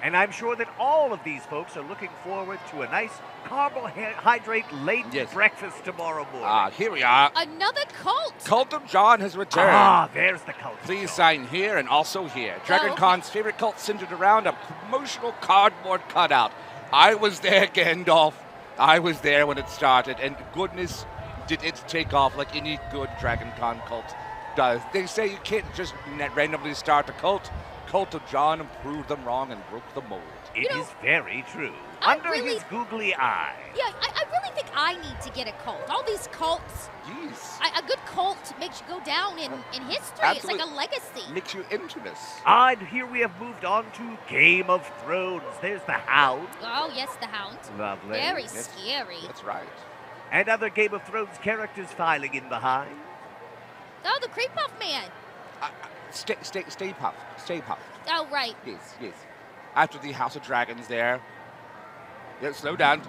And I'm sure that all of these folks are looking forward to a nice carbohydrate-laden
Yes.
breakfast tomorrow morning.
Ah, here we are.
Another cult.
Cult of John has returned.
Ah, there's the cult.
Please sign here and also here. DragonCon's favorite cult centered around a promotional cardboard cutout. I was there, Gandalf. I was there when it started, and goodness, did it take off like any good DragonCon cult does. They say you can't just randomly start a cult. Cult of John proved them wrong and broke the mold.
It is very true.
I
Under
really-
his googly eye.
Yeah, I really think I need to get a cult. All these cults,
Jeez.
a good cult makes you go down in history. It's like a legacy.
Makes you infamous.
And here we have moved on to Game of Thrones. There's the Hound.
Oh, yes, the Hound.
Lovely.
Very
Yes.
scary.
That's right.
And other Game of Thrones characters filing in behind.
Oh, the Creep Puff Man.
Stay puffed. Stay puffed.
Oh, right.
Yes, yes. After the House of Dragons there. Yeah, slow down.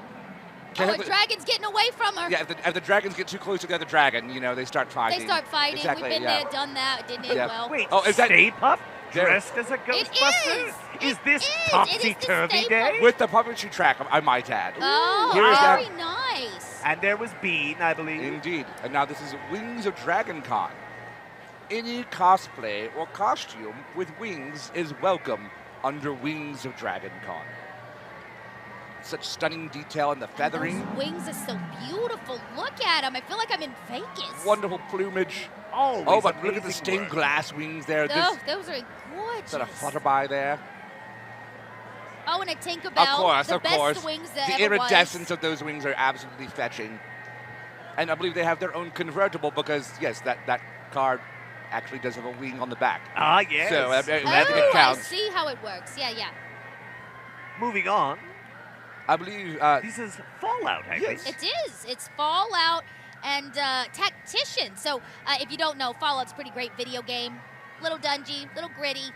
Oh, a dragon's getting away from her.
Yeah, if the dragons get too close to the other dragon, you know, they start fighting.
They start fighting.
Exactly,
We've been
yeah.
there, done that. It didn't end
Yeah.
well.
Wait,
Oh, is that-
Stay Puft
There-
dressed as a Ghostbuster?
is.
this
It is. It is the
topsy-turvy
Stay
day?
Puft.
With the puppetry track, I might add.
Oh,
Here is
very
that.
nice.
And there was Bean, I believe.
Indeed. And now this is Wings of DragonCon. Any cosplay or costume with wings is welcome under Wings of DragonCon. Such stunning detail in the feathering.
Those wings are so beautiful. Look at them. I feel like I'm in Vegas.
Wonderful plumage.
Always
Oh, but look at the
amazing
stained
work.
glass wings there.
Oh,
This
those are gorgeous.
sort of flutterby there.
Oh, and a Tinkerbell.
Of course,
the
of
best
course.
wings that
The
ever
iridescence
was.
of those wings are absolutely fetching. And I believe they have their own convertible because, yes, that card actually does have a wing on the back.
Ah, yes.
So I think
Oh,
it
I
counts.
see how it works. Yeah, yeah.
Moving on.
I believe
This is Fallout, I
Yes.
think.
It is. It's Fallout and Tactician. So if you don't know, Fallout's a pretty great video game. Little dungy, little gritty.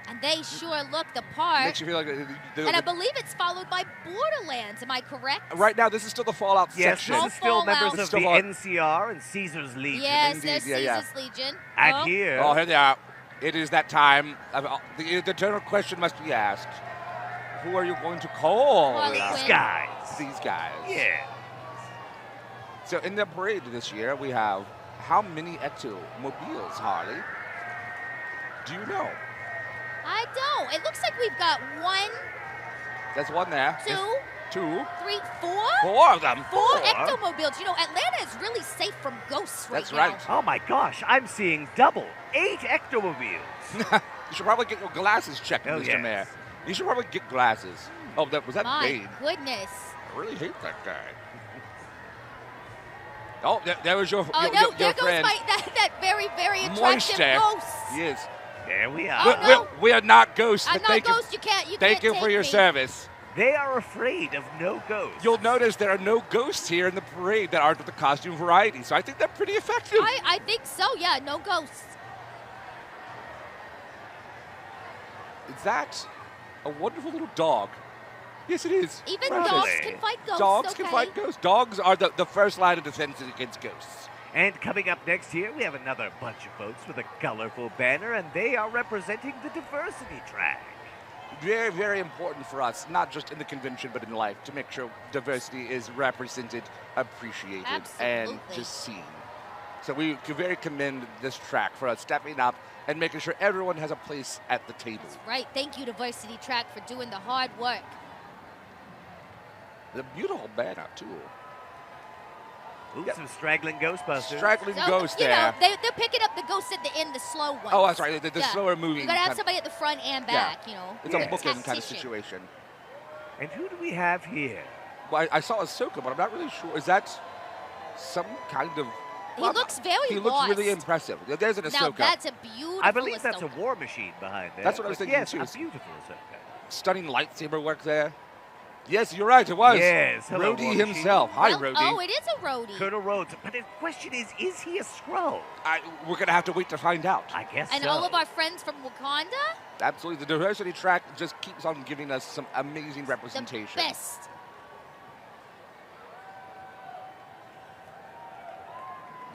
And they sure look the part.
makes you feel like
And I believe it's followed by Borderlands. Am I correct?
right now this is still the Fallout
Yes,
section.
this
All
is still members
Fallout.
of the
Still Fallout.
NCR and Caesar's Legion.
Yes,
Indeed,
there's
yeah, yeah.
Caesar's Legion.
And
Oh,
here,
Oh, here they are. It is that time. The eternal question must be asked. Who are you going to call?
Harley
these
Quinn.
guys.
These guys.
Yeah.
So in the parade this year, we have how many Ecto-mobiles, Harley? Do you know?
I don't. It looks like we've got 1,
There's one there.
2,
Yes. 2.
3, 4.
4 of them.
Four ectomobiles. You know, Atlanta is really safe from ghosts right
That's
now.
right.
Oh my gosh, I'm seeing double. 8 ectomobiles.
You should probably get your glasses checked,
Oh,
Mr.
yes.
Mayor. You should probably get glasses. Oh, was that
My
Bane?
goodness.
I really hate that guy. Oh, there was your,
Oh,
your,
no,
your,
there
your
goes
friend.
that very, very attractive
Moisture.
ghost.
Yes.
There we
Oh,
are.
no.
We are not ghosts.
I'm
but
not a
thank you,
ghost. You can't
thank you
take
for your
me.
service.
They are afraid of no ghosts.
You'll notice there are no ghosts here in the parade that aren't with the costume variety, so I think they're pretty effective.
I think so, yeah. No ghosts.
Is that a wonderful little dog? Yes, it is.
Even
Really?
dogs can fight ghosts.
Dogs
okay?
can fight ghosts. Dogs are the first line of defense against ghosts.
And coming up next here, we have another bunch of folks with a colorful banner, and they are representing the diversity track.
Very, very important for us, not just in the convention, but in life, to make sure diversity is represented, appreciated, and
Absolutely.
just seen. So we could very commend this track for us stepping up and making sure everyone has a place at the table.
Right. Thank you, Diversity Track, for doing the hard work.
The beautiful banner, too.
Ooh,
Yep.
some straggling Ghostbusters.
Straggling
So,
ghost
you
there.
know, they're picking up the ghosts at the end, the slow ones.
Oh, that's right. The
Yeah.
slower moving.
You gotta have
kind-
somebody at the front and back, you know.
It's a
Yeah.
bookend kind of
Tactician.
situation.
And who do we have here?
Well, I saw Ahsoka, but I'm not really sure. Is that some kind of...
He looks very
He looks
lost.
really impressive. There's an
Now
Ahsoka.
that's a beautiful
I believe that's a
Ahsoka.
war machine behind there.
That's what I was
but
thinking,
yes,
too.
a beautiful Ahsoka.
Stunning lightsaber work there. Yes, you're right. It was.
Yes, hello,
Rhodey
Roshi.
himself. Hi,
Well,
Rhodey.
oh, it is a roadie.
Colonel Rhodes. But the question is he a Skrull?
We're going to have to wait to find out.
I guess
And
so.
all of our friends from Wakanda,
Absolutely. The diversity track just keeps on giving us some amazing
the
representation.
best.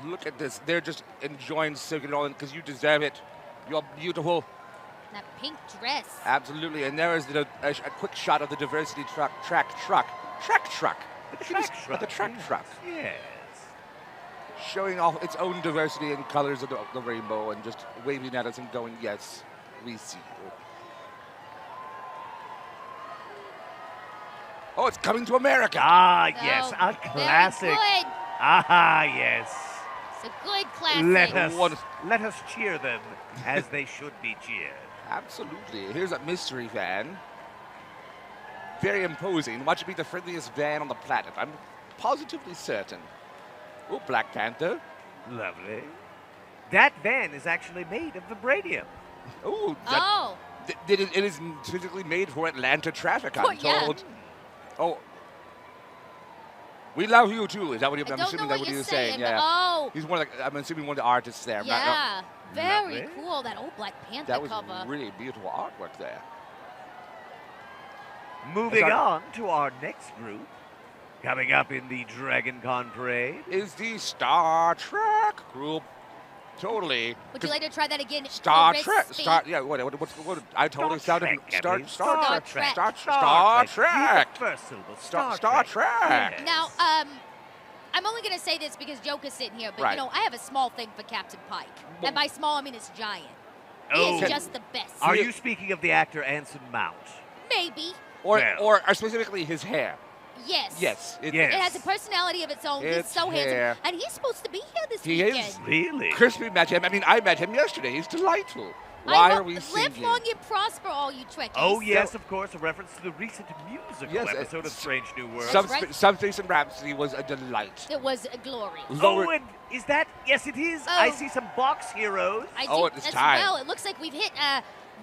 Look at this. They're just enjoying soaking it all in because you deserve it. You're beautiful.
That pink dress.
Absolutely. And there is a quick shot of the diversity track truck.
The track truck.
The track truck.
Yes.
Showing off its own diversity and colors of the rainbow and just waving at us and going, yes, we see you. Oh, it's coming to America.
Ah, yes,
Oh,
a classic.
Very good.
Ah, yes.
It's a good classic.
Let us cheer them as they should be cheered.
Absolutely. Here's a mystery van. Very imposing. Watch it be the friendliest van on the planet. I'm positively certain. Oh, Black Panther.
Lovely. That van is actually made of vibranium.
Oh,
Oh,
it is physically made for Atlanta traffic, I'm
Yeah.
told. Oh. We love you too. Is that what
I
I'm
don't know
assuming
what
that what
you're
he was
saying.
saying? Yeah.
Oh,
He's one of the, I'm assuming one of the artists there.
yeah. Very
Lovely.
cool. That old Black Panther
That was
cover.
really beautiful artwork there.
Moving
Sorry.
on to our next group. Coming up in the DragonCon parade.
Is the Star Trek group. Totally.
Would you like to try that again?
Star
Chris
Trek.
Speak?
What? I totally
Star
sounded
Trek,
Star
Abby.
Star
Trek.
Trek.
Star
Star
Use
Trek.
the first syllable.
Star Trek.
Yes.
Now, I'm only going to say this because Joker's sitting here, but
Right.
you know, I have a small thing for Captain Pike. And by small, I mean it's giant. He
Oh.
is just the best.
Are you speaking of the actor Anson Mount?
Maybe.
Well.
Or specifically his hair.
Yes.
Yes.
Yes.
It has a personality of its own.
It's
He's so
hair.
handsome. And he's supposed to be here this
He
weekend.
is.
Really?
Crispy met him. I mean, I met him yesterday. He's delightful. Why are we
Live
singing?
long and prosper, all you Trekkies.
Oh, yes, of course, a reference to the recent musical
Yes,
episode of Strange New World.
That's right.
Subspace and Rhapsody was a delight.
It was a glory.
Lower-
Oh, and is that? Yes, it is.
Oh.
I see some box heroes.
I
Oh,
do
it's
as
time.
well. It looks like we've hit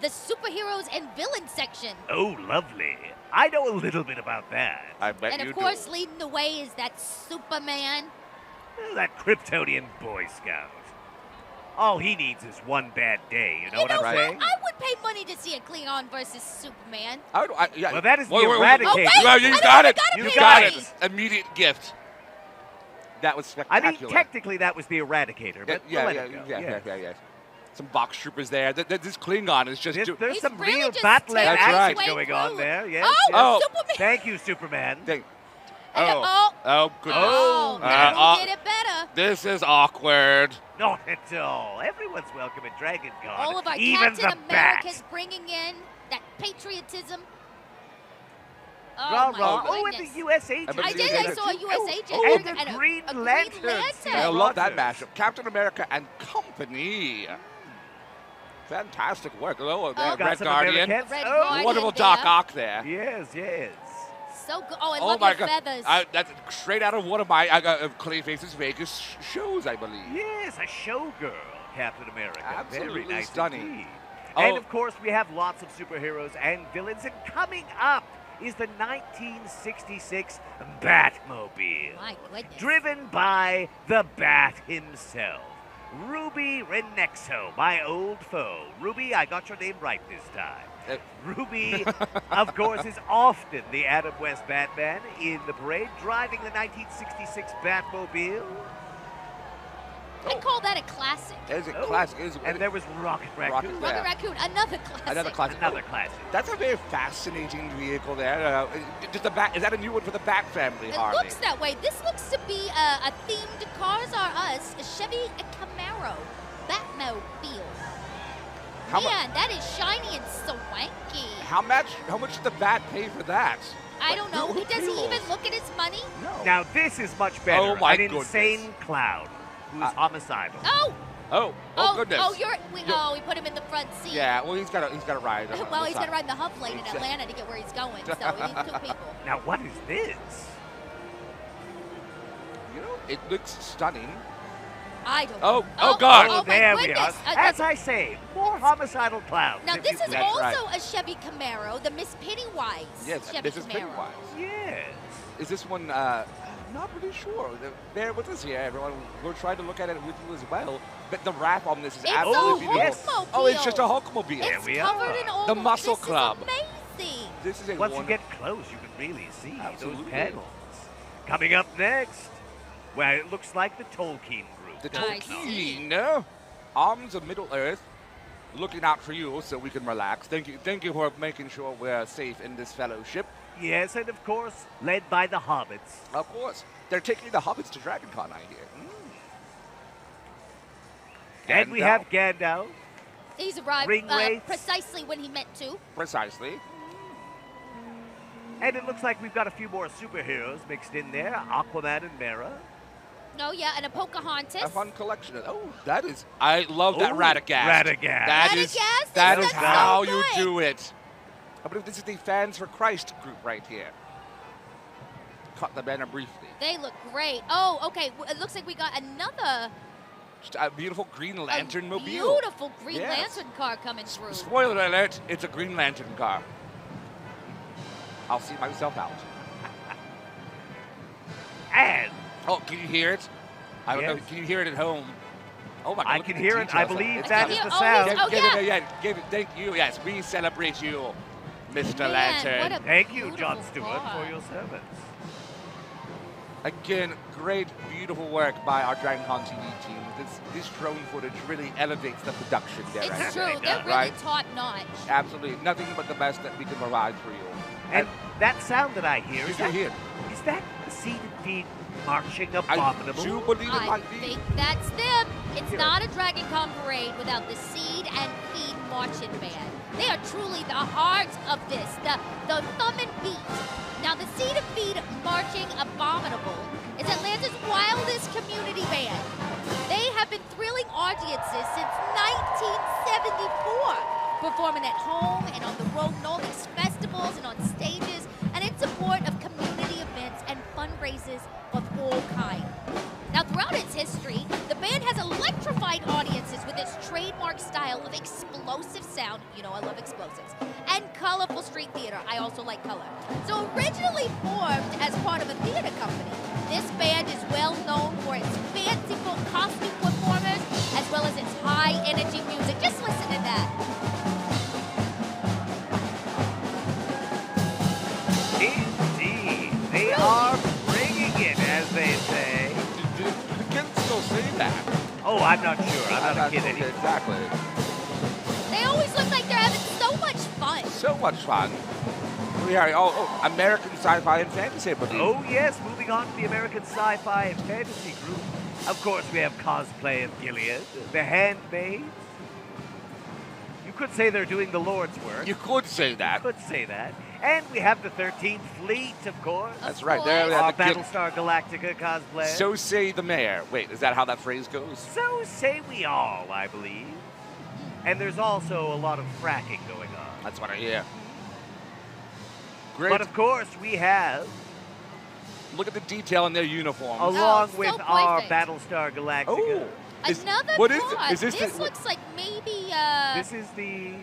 the superheroes and villains section.
Oh, lovely. I know a little bit about that.
I bet
And
you
of course,
do.
leading the way is that Superman.
That Kryptonian Boy Scout. All he needs is one bad day, you know what I'm
what?
saying?
I would pay money to see a Klingon versus Superman.
Yeah.
Well, that is the
Wait,
Eradicator.
Oh, wait!
Well, you
I don't
got
even
it.
gotta
You
pay
got
money.
it. Immediate gift. That was
I
spectacular.
mean, technically that was the Eradicator, but we'll let it go.
yeah. Some box troopers there. This Klingon is just.
There's
He's
some
really
real
just
battle
tearing
his
action
way
going on
through.
there. Yes.
Oh,
yes.
Oh.
Superman!
Thank you, Superman.
Oh goodness.
Oh, now who did it better?
This is awkward.
Not at all. Everyone's welcome at DragonCon.
All of our
even
Captain
the bat.
Americas bringing in that patriotism.
Rah,
Oh, my
rah. Oh, and
goodness.
the U.S. agent.
I
I did. I saw a U.S.
Oh,
agent
oh,
and
and the
a
Green
Green
Lantern.
Lantern.
I love that
Rogers.
mashup. Captain America and Company. Fantastic work. Oh, there,
Got
Red
some
Guardian.
Americans.
Red
Oh,
Guardian.
Wonderful
there.
Doc Ock there.
yes, yes.
So good. Oh, I
Oh
love
my
your
God.
feathers.
That's straight out of one of my Clayface's Vegas shows, I believe.
Yes, a showgirl, Captain America.
Absolutely
Very nice
stunning.
indeed.
Oh.
And of course, we have lots of superheroes and villains. And coming up is the 1966 Batmobile,
My goodness.
driven by the Bat himself, Ruby Renexo, my old foe. Ruby, I got your name right this time. Ruby, of course, is often the Adam West Batman in the parade, driving the 1966 Batmobile.
I call that a classic.
It's a
Oh,
classic.
And there was Rocket Raccoon.
Rocket
Rocket Raccoon, another classic.
Another classic.
Another classic.
That's a very fascinating vehicle there. Just the Bat. Is that a new one for the Bat family,
It
Harley?
looks that way. This looks to be a themed Cars R Us, a Chevy Camaro, Batmobile.
How mu-
Man, that is shiny and swanky.
How much did the Bat pay for that?
I don't know.
Who
Does he
knows?
even look at his money?
No.
Now this is much better.
Oh, my
An
goodness.
insane clown who's homicidal.
Oh!
Oh goodness.
Oh, we put him in the front seat.
Yeah. Well, he's got to ride. on
Well,
the
he's
side.
gonna ride in the Huff lane in Atlanta to get where he's going, so he needs two people.
Now what is this?
You know, it looks stunning.
I don't
Oh,
know.
oh, God.
Oh, my
there we are.
goodness.
As I say, more homicidal clowns.
Now,
if
this
you
is
please.
That's
also
right.
a Chevy Camaro, the Miss Pennywise
Yes,
Chevy
this is
Camaro.
Pennywise.
Yes.
Is this one, not really sure. Bear with us here, everyone. We're trying to look at it with you as well. But the wrap on this is
It's
absolutely
a
beautiful.
Hulkmobile.
Oh, it's just a Hulkmobile.
It's
we
covered
are.
in all
The Muscle
this
Club.
Is amazing.
This is a
Once you
wonderful.
get close, you can really see
Absolutely.
those panels. Coming up next, well, it looks like the Tolkien group.
The
doesn't
I
it?
see.
Tolkien, Arms of Middle Earth, looking out for you so we can relax. Thank you for making sure we're safe in this fellowship.
Yes, and of course, led by the hobbits.
Of course, they're taking the hobbits to DragonCon, I hear.
And we have Gandalf.
He's arrived
Ring wraiths.
precisely when he meant to.
Precisely.
And it looks like we've got a few more superheroes mixed in there. Aquaman and Mera.
No, yeah, and a Pocahontas.
A fun collection. Oh, that is. I love that
Ooh,
Radagast.
Radagast.
That is.
Radagast?
That is
That's so
how you
good.
do it. I believe this is the Fans for Christ group right here. Cut the banner briefly.
They look great. Oh, okay. It looks like we got another
Just a beautiful Green Lantern mobile.
beautiful Green
Yes.
Lantern car coming through.
Spoiler alert, it's a Green Lantern car. I'll see myself out.
And
Oh, can you hear it? I don't know.
Yes.
Can you hear it at home? Oh my God.
I
look
can
at the
hear it. I
details.
believe
It's
that
got-
is
hear-
the
oh,
sound.
he's-
Give
yeah.
it, give it. Thank you. Yes, we celebrate you, Mr.
Man,
Lantern.
what a
Thank you, John
beautiful
Stewart,
car.
for your service.
Again, great, beautiful work by our DragonConTV team. This drone footage really elevates the production there.
It's
right
true.
there.
They're really
Right?
top notch.
Absolutely. Nothing but the best that we can provide for you.
And that sound that I hear,
You
is
can
that,
hear.
is that the seated feet marching
I
abominable?
do believe it
I
might be.
think that's them. It's
Yeah.
not a DragonCon parade without the Seed and Feed marching band. They are truly the heart of this, the thumb and beat. Now, the Seed and Feed marching abominable is Atlanta's wildest community band. They have been thrilling audiences since 1974, performing at home and on the road in all these festivals and on stages, and in support of community events and fundraisers of all kinds. Now, throughout its history, the band has electrified audiences with its trademark style of explosive sound, you know I love explosives, and colorful street theater. I also like color. So originally formed as part of a theater company, this band is well known for its fanciful costume performers as well as its high energy music. Just listen to that.
Indeed. They are bringing it, as they say.
You can still say that.
Oh, I'm not sure. I'm not a kid
okay,
anymore.
exactly.
They always look like they're having so much fun.
So much fun. We are American sci-fi and fantasy, I believe.
Oh, yes. Moving on to the American Sci-Fi and Fantasy Group. Of course, we have cosplay of Gilead, the Handmaids. You could say they're doing the Lord's work.
You could say that.
could say that. And we have the 13th Fleet, of course.
That's
Of
right. There we
course.
have
Our
the
Battlestar Galactica cosplay.
So say the mayor. Wait, is that how that phrase goes?
So say we all, I believe. And there's also a lot of fracking going on.
That's what I hear. Great.
But of course, we have,
Look at the detail in their uniforms.
along
so
with our
perfect.
Battlestar Galactica,
Oh, is-
Another
what is
car.
it? Is this
this
the,
looks like maybe
this is the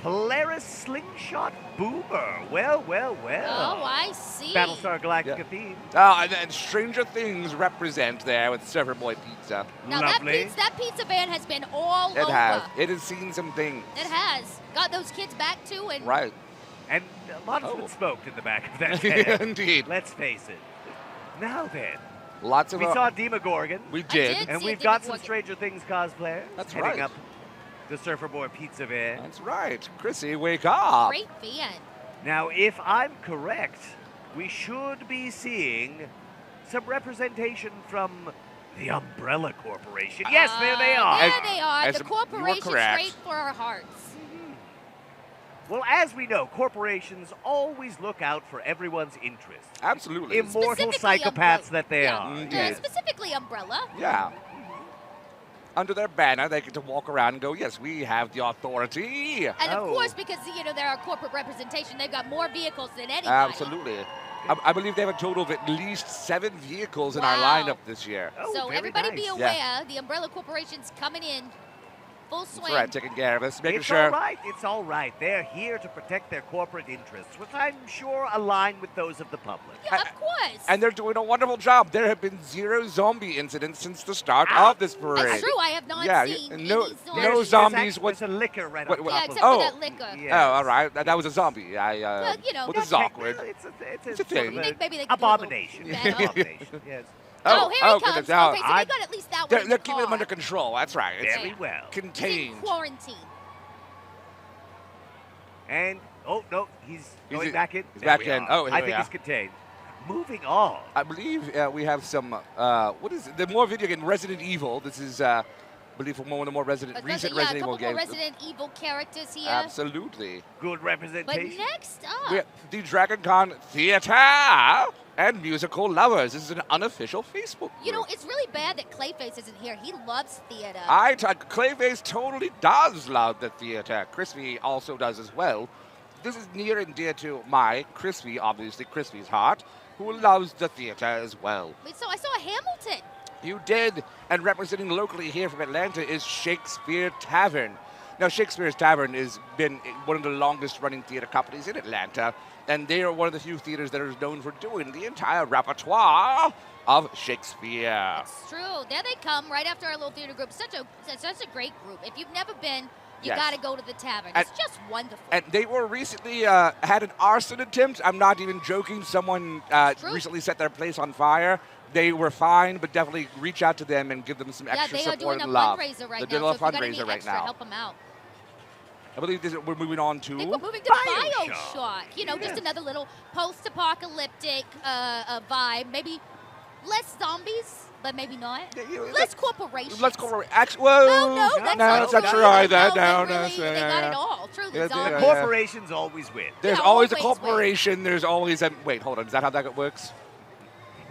Polaris Slingshot Boomer. Well, well, well.
Oh, I see.
Battlestar Galactica
Yeah.
theme.
and Stranger Things represent there with Surfer Boy Pizza.
Now
Lovely.
that pizza van has been all
It
over.
has. It has seen some things.
It has. Got those kids back too, and
Right.
And a lot has
Oh.
been smoked in the back of that van.
Indeed.
Let's face it. Now then,
Lots of.
we saw Demogorgon,
We
did.
did.
and
see
we've
a
got some
Demogorgon.
Stranger Things cosplayers
That's
heading
right.
up the Surfer Boy Pizza van.
That's right. Chrissy, wake up.
great van.
Now, if I'm correct, we should be seeing some representation from the Umbrella Corporation. Yes, there they are.
There they are.
as
The
you were
corporation
correct.
straight for our hearts.
Well, as we know, corporations always look out for everyone's interests.
Absolutely.
Immortal
Specifically
psychopaths
Umbrella.
that they
Yeah.
are.
Indeed.
Yes.
Specifically Umbrella.
Yeah. Under their banner, they get to walk around and go, yes, we have the authority.
And of
Oh.
course, because they're our corporate representation, they've got more vehicles than anybody.
Absolutely. I believe they have a total of at least 7 vehicles in our
Wow.
lineup this year.
Oh,
So
very
everybody
nice.
be aware, the Umbrella Corporation's coming in full swing.
That's right, taking care of us, making
It's
sure.
all right. It's all right. They're here to protect their corporate interests, which I'm sure align with those of the public.
Yeah, of course.
And they're doing a wonderful job. There have been 0 zombie incidents since the start
Ah,
of this parade.
That's true. I have not
Yeah,
seen any
no-
zombies.
no zombies.
There's a liquor right
What-
on
what-
Yeah,
top
except
of
Oh.
for that liquor.
Yes.
Oh, all right. That was a zombie.
Well, you know.
Well, this is
That's
awkward.
It's a
It's a
sort
thing.
of
I
a
think maybe they could do a little
abomination.
better.
Abomination. Yes.
Oh, here he comes.
goodness,
Okay, so
I-
we got at least that
They're,
one in
they're
the
keeping them
car.
under control. That's right. It's
Very well.
He's in
contained.
quarantine.
And oh no, he's going
in-
back in.
he's
There
back
we
in.
are.
Oh, here
I
we
think
are.
he's contained. Moving on.
I believe we have some. What is it? The more video game Resident Evil. This is, I believe, from one of the more recent
A
Resident
couple
Evil
more
games.
Resident Evil characters here.
Absolutely.
Good
But
representation.
next up,
We have the DragonCon Theater and Musical Lovers. This is an unofficial Facebook
you know,
group.
it's really bad that Clayface isn't here. He loves theater.
Clayface totally does love the theater. Crispy also does as well. This is near and dear to my Crispy, obviously Crispy's heart, who loves the theater as well.
Wait, so I saw Hamilton.
You did, and representing locally here from Atlanta is Shakespeare Tavern. Now, Shakespeare's Tavern has been one of the longest-running theater companies in Atlanta, and they are one of the few theaters that are known for doing the entire repertoire of Shakespeare.
It's true. There they come right after our little theater group. Such a great group. If you've never been, you
Yes.
got to go to the tavern.
And-
It's just wonderful.
And they were recently had an arson attempt. I'm not even joking. Someone
True.
recently set their place on fire. They were fine, but definitely reach out to them and give them some
yeah,
extra
they are
support
doing a
and love.
fundraiser right
They're
now.
doing
So
a
if you got any
fundraiser right
extra,
now.
help them out.
I believe we're moving on
I think we're
to.
moving to
BioShock.
BioShock. You know, just
Yeah.
another little post-apocalyptic vibe. Maybe less zombies, but maybe not. Less corporations.
Let's go. Actually, whoa.
No, that's
that's not
true.
true either.
No,
No,
they really, they got it all. Truly,
Yeah,
zombies.
yeah.
Corporations always win.
There's
Yeah,
always a
always
corporation. There's always a. Wait, hold on. Is that how that works?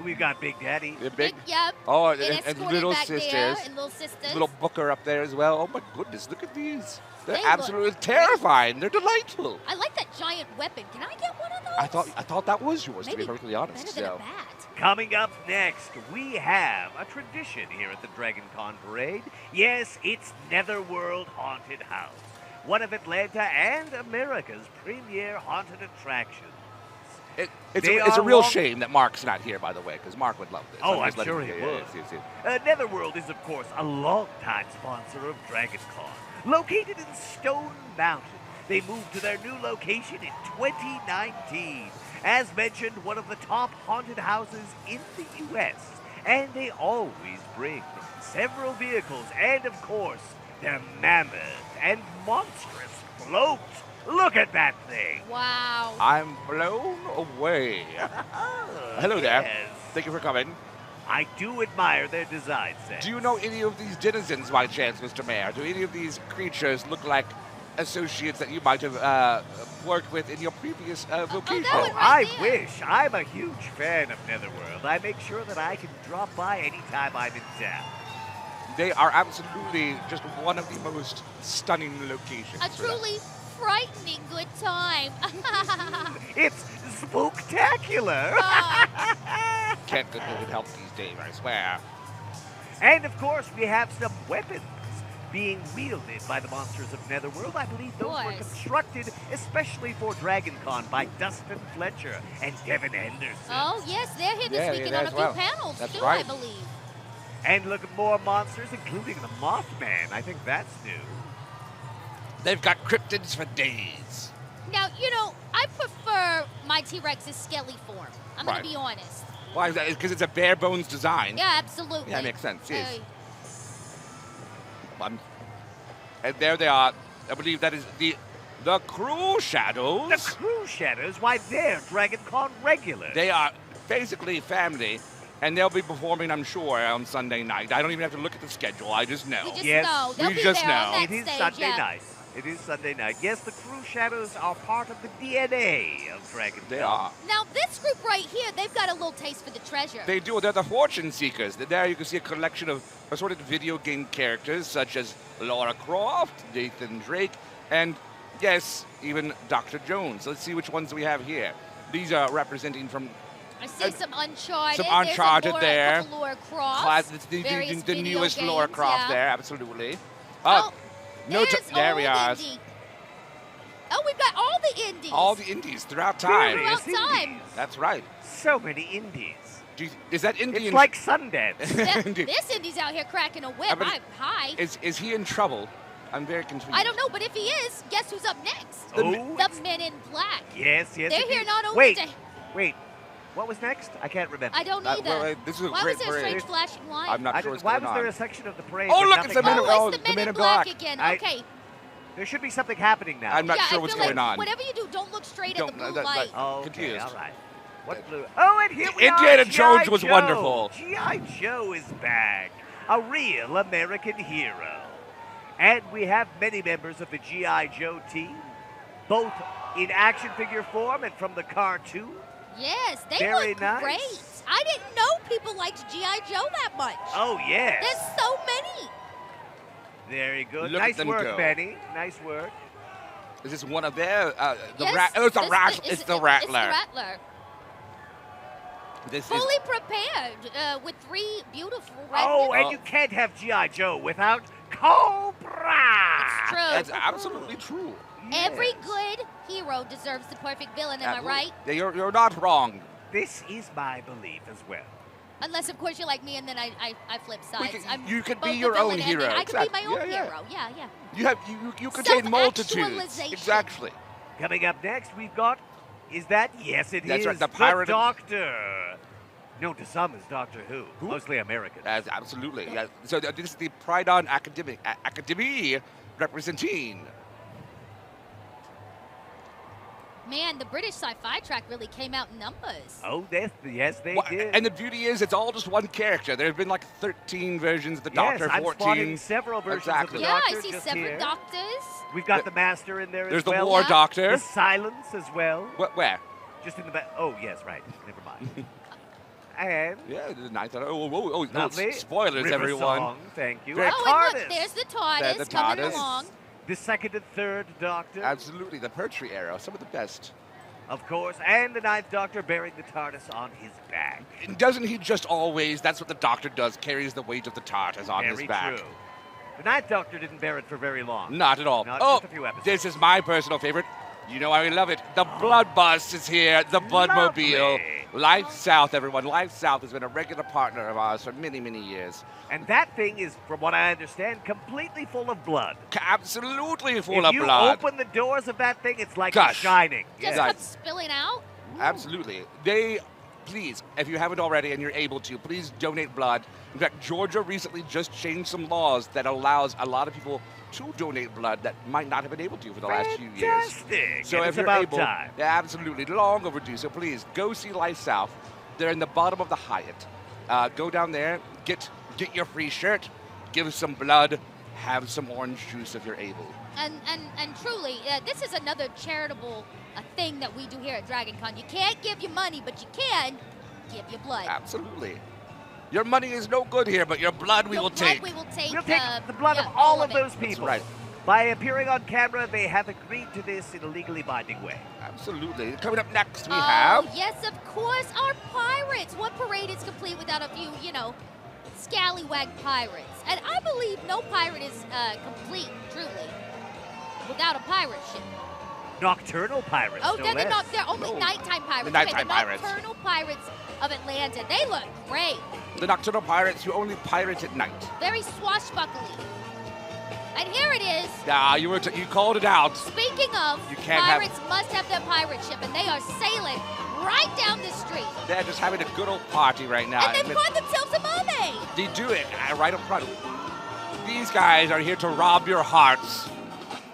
We've got Big Daddy.
The big.
Yep.
Oh,
And
and
escorted
little
back there,
sisters.
and little sisters.
Little Booker up there as well. Oh my goodness, look at these. They're
They look
absolutely
great.
terrifying. They're delightful.
I like that giant weapon. Can I get one of those?
I thought that was yours, to
Maybe
be perfectly honest.
better than
So.
a bat.
Coming up next, we have a tradition here at the DragonCon Parade. Yes, it's Netherworld Haunted House, one of Atlanta and America's premier haunted attractions.
It's
They
a
are
real
long-
shame that Mark's not here, by the way, because Mark would love this.
Oh, I'm
just letting
sure
you-
he
yeah,
would.
yes.
Netherworld is, of course, a longtime sponsor of DragonCon. Located in Stone Mountain, they moved to their new location in 2019. As mentioned, one of the top haunted houses in the U.S. And they always bring several vehicles and, of course, their mammoth and monstrous float. Look at that thing.
Wow.
I'm blown away. Hello there.
Yes.
Thank you for coming.
I do admire their design sense.
Do you know any of these denizens by chance, Mr. Mayor? Do any of these creatures look like associates that you might have worked with in your previous vocation?
that one right
I
there.
wish. I'm a huge fan of Netherworld. I make sure that I can drop by anytime I'm in town.
They are absolutely just one of the most stunning locations.
A
for that.
truly frightening good time.
It's spooktacular.
Can't get no good help these days, I swear.
And of course, we have some weapons being wielded by the monsters of Netherworld. I believe those were
Boys.
constructed especially for DragonCon by Dustin Fletcher and Devin Anderson.
Oh, yes, they're here this
Yeah,
weekend
yeah,
on a
as
few
well.
panels,
That's
too,
right.
I believe.
And look at more monsters, including the Mothman. I think that's new.
They've got cryptids for days.
Now, you know, I prefer my T-Rex's skelly form. I'm going
Right.
to be honest.
Why is that? Because it's a bare bones design.
Yeah, absolutely.
Yeah, makes sense, yes.
Uh,
And there they are. I believe that is the Cruel Shadows.
The Crew Shadows, why they're DragonCon regulars.
They are basically family, and they'll be performing, I'm sure, on Sunday night. I don't even have to look at the schedule. I just know.
we just
Yes,
know. They'll
we
be
just
there on
know.
that
It is
stage,
Sunday
yeah.
night. It is Sunday night. Yes, the Crew Shadows are part of the DNA of DragonCon.
They are.
Now, this group right here, they've got a little taste for the treasure.
They do. They're the Fortune Seekers. There you can see a collection of assorted video game characters such as Lara Croft, Nathan Drake, and, yes, even Dr. Jones. Let's see which ones we have here. These are representing from
I see some Uncharted.
some Uncharted
There's
there.
a couple Lara Croft.
class. It's the
various video
newest Lara
games,
Croft
yeah.
there, absolutely.
Oh,
no,
there's
there we
old
are.
indie. Oh, we've got all the indies.
All the indies throughout time.
Various
Throughout time.
indies.
That's right.
So many indies.
Is that Indian?
It's like Sundance.
This indie's out here cracking a whip.
but
I'm high.
Is he in trouble? I'm very confused.
I don't know, but if he is, guess who's up next?
Oh,
The Men in Black.
yes, yes.
They're
indeed.
here not only
Wait,
to...
wait. What was next? I can't remember.
I don't either.
well, this is a
Why
great
was there a
parade.
strange flashing light?
I'm not
I
sure
don't-
what's
why
going
was
on.
there a section of the parade?
Oh,
where
look,
nothing
it's the Men in-
happened?
Oh,
oh,
it's the
the
Men
Men
in
in
Black
Black.
again.
I-
Okay.
There should be something happening now.
I'm not
Yeah,
sure
I
what's
feel
going
like
on.
whatever you do, don't look straight at the
Don't-
blue
that-
light.
Oh, okay,
Confused.
all right. What blue? Oh, and here we
Indiana
are.
Jones
G.I.
was
Joe.
wonderful.
G.I. Joe is back, a real American hero. And we have many members of the G.I. Joe team, both in action figure form and from the cartoon.
Yes, they
Very
look
nice.
great. I didn't know people liked G.I. Joe that much.
Oh, yes.
There's so many.
Very good.
Look at
Nice
them
work,
go.
Nice work.
Is this one of their the
Yes,
rat? Oh, it's the
this-
rat.
it's-
It's the
It's
Rattler.
the Rattler.
This is
Fully prepared with three beautiful red
Oh,
nipples.
and you can't have G.I. Joe without Cobra.
It's true.
that's absolutely true.
Every
Yes.
good hero deserves the perfect villain, am I
Absolutely.
right?
Yeah, you're not wrong.
This is my belief as well.
Unless, of course, you're like me and then I flip sides.
You could
both
be
the
your own
villain and
hero.
I could be my
Exactly.
own
Yeah, yeah.
hero. Yeah, yeah.
You contain multitudes.
Self-actualization.
Exactly.
Coming up next, we've got. Is that? Yes, it is.
That's right, the pirate-
Doctor. Known to some as Doctor Who. Mostly American.
As absolutely. Yeah. So this is the Pridon Academy representing.
Man, the British sci-fi track really came out in numbers.
Oh, yes, they
Well,
did.
and the beauty is, it's all just one character. There have been like 13 versions of the
yes,
Doctor,
I'm
14.
spotting several versions
Exactly.
of the
Yeah,
Doctor
I see
just
separate
here.
doctors.
We've got the Master in there
There's
as
the
well.
War
Yeah.
Doctor.
The Silence as well.
Where?
Just in the back. Oh, yes, right. Never mind. And
Yeah, the ninth. Oh, no,
lovely
spoilers,
River
everyone.
Song, thank you.
Very
And
Oh, and look,
TARDIS.
there's the TARDIS
The
coming
TARDIS.
along.
The second and third Doctor.
Absolutely, the Pertwee era, some of the best.
Of course, and the Ninth Doctor bearing the TARDIS on his back.
And doesn't he just always? That's what the Doctor does. Carries the weight of the TARDIS on
Very
his back.
true. The Ninth Doctor didn't bear it for very long.
Not at all.
Not
oh,
just a few episodes.
this is my personal favorite. You know I love it. The Blood Bus is here. The Bloodmobile.
Lovely.
Life South, everyone. Life South has been a regular partner of ours for many, many years.
And that thing is, from what I understand, completely full of blood.
Absolutely full
if
of
you
blood.
open the doors of that thing, it's like
Gush.
shining.
Just
Yeah.
comes spilling out.
Absolutely. Please, if you haven't already and you're able to, please donate blood. In fact, Georgia recently just changed some laws that allows a lot of people to donate blood that might not have been able to for the last few years.
Fantastic.
So
And
if
it's
you're
about
able,
time.
yeah, absolutely, long overdue. So please go see Life South. They're in the bottom of the Hyatt. Go down there, get your free shirt, give some blood, have some orange juice if you're able.
And truly, this is another charitable thing that we do here at DragonCon. You can't give your money, but you can give your blood.
Absolutely. Your money is no good here, but your blood we
Your
will
blood
take.
We will take.
We'll take the blood
yeah,
of all of
it.
those people.
right.
By appearing on camera, they have agreed to this in a legally binding way.
Absolutely. Coming up next, we
Oh,
have
yes, of course, our pirates. What parade is complete without a few, scallywag pirates? And I believe no pirate is complete, truly, without a pirate ship.
Nocturnal pirates.
Oh,
no
they're
less.
not. They're only
No.
nighttime pirates.
The nighttime
the
pirates.
Nocturnal pirates of Atlanta. They look great.
the Nocturnal Pirates who only pirate at night.
Very swashbuckly. And here it is.
Ah, you called it out.
Speaking of,
You can't have-
pirates must have their pirate ship, and they are sailing right down the street.
They're just having a good old party right now.
And they've caught themselves a mermaid.
They do it right up front. These guys are here to rob your hearts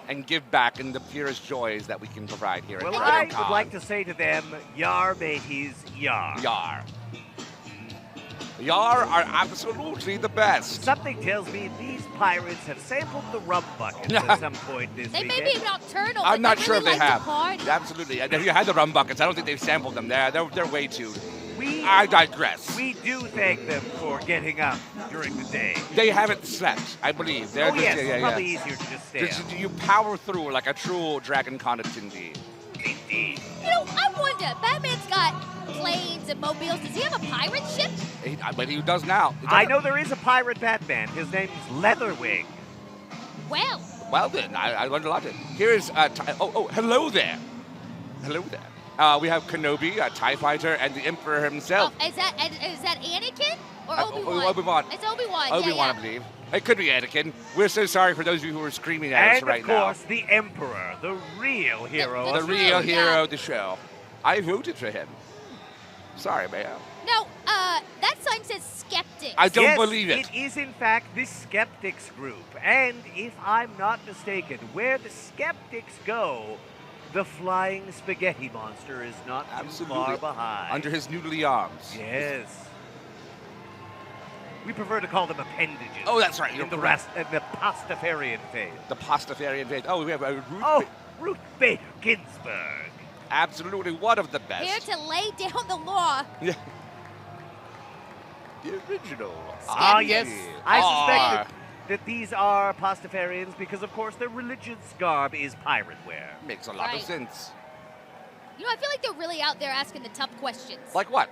and give back in the purest joys that we can provide here
Well,
at
I
DragonCon.
would like to say to them, yar mateys, yar.
Yar. Yar are absolutely the best.
Something tells me these pirates have sampled the rum buckets at some point this
They
weekend.
may be nocturnal,
I'm
but
not
they
sure if
really
they
like
have.
to party.
Absolutely. And if you had the rum buckets, I don't think they've sampled them. They're way too.
We,
I digress.
we do thank them for getting up during the day.
They haven't slept, I believe. They're
Oh,
just,
yes,
yeah,
it's
yeah,
probably
yeah.
easier to just stay
Just,
up.
you power through like a true DragonCon attendee.
Indeed.
I wonder, Batman's got planes and mobiles. Does he have a pirate ship?
I bet he does now.
I know there is a pirate Batman. His name's Leatherwing.
Well,
Well then, I learned a lot. Here is, hello there. Hello there. We have Kenobi, a TIE fighter, and the Emperor himself.
is that Anakin or Obi-Wan?
Obi-Wan.
It's Obi-Wan.
Obi-Wan,
yeah.
I believe. It could be Anakin. We're so sorry for those of you who are screaming at us
And
right
of
now.
course, the Emperor, the real hero.
The
of
real
yeah.
hero of the show. I voted for him. Sorry, man.
No, that sign says skeptics.
I don't
Yes,
believe it.
It is, in fact, the Skeptics group. And if I'm not mistaken, where the Skeptics go, the flying spaghetti monster is not too far behind.
Under his noodly arms.
Yes. We prefer to call them appendages.
Oh, that's right. You're
In the,
correct.
the pastafarian phase.
The pastafarian faith. Oh, we have Ruth.
Oh, Ruth Bader Ginsburg.
Absolutely one of the best.
Here to lay down the law.
Yeah. The original.
Ah, yes. I
Ah.
suspected that these are pastafarians because, of course, their religious garb is pirate wear.
Makes a lot of
Right.
sense.
You know, I feel like they're really out there asking the tough questions.
Like what?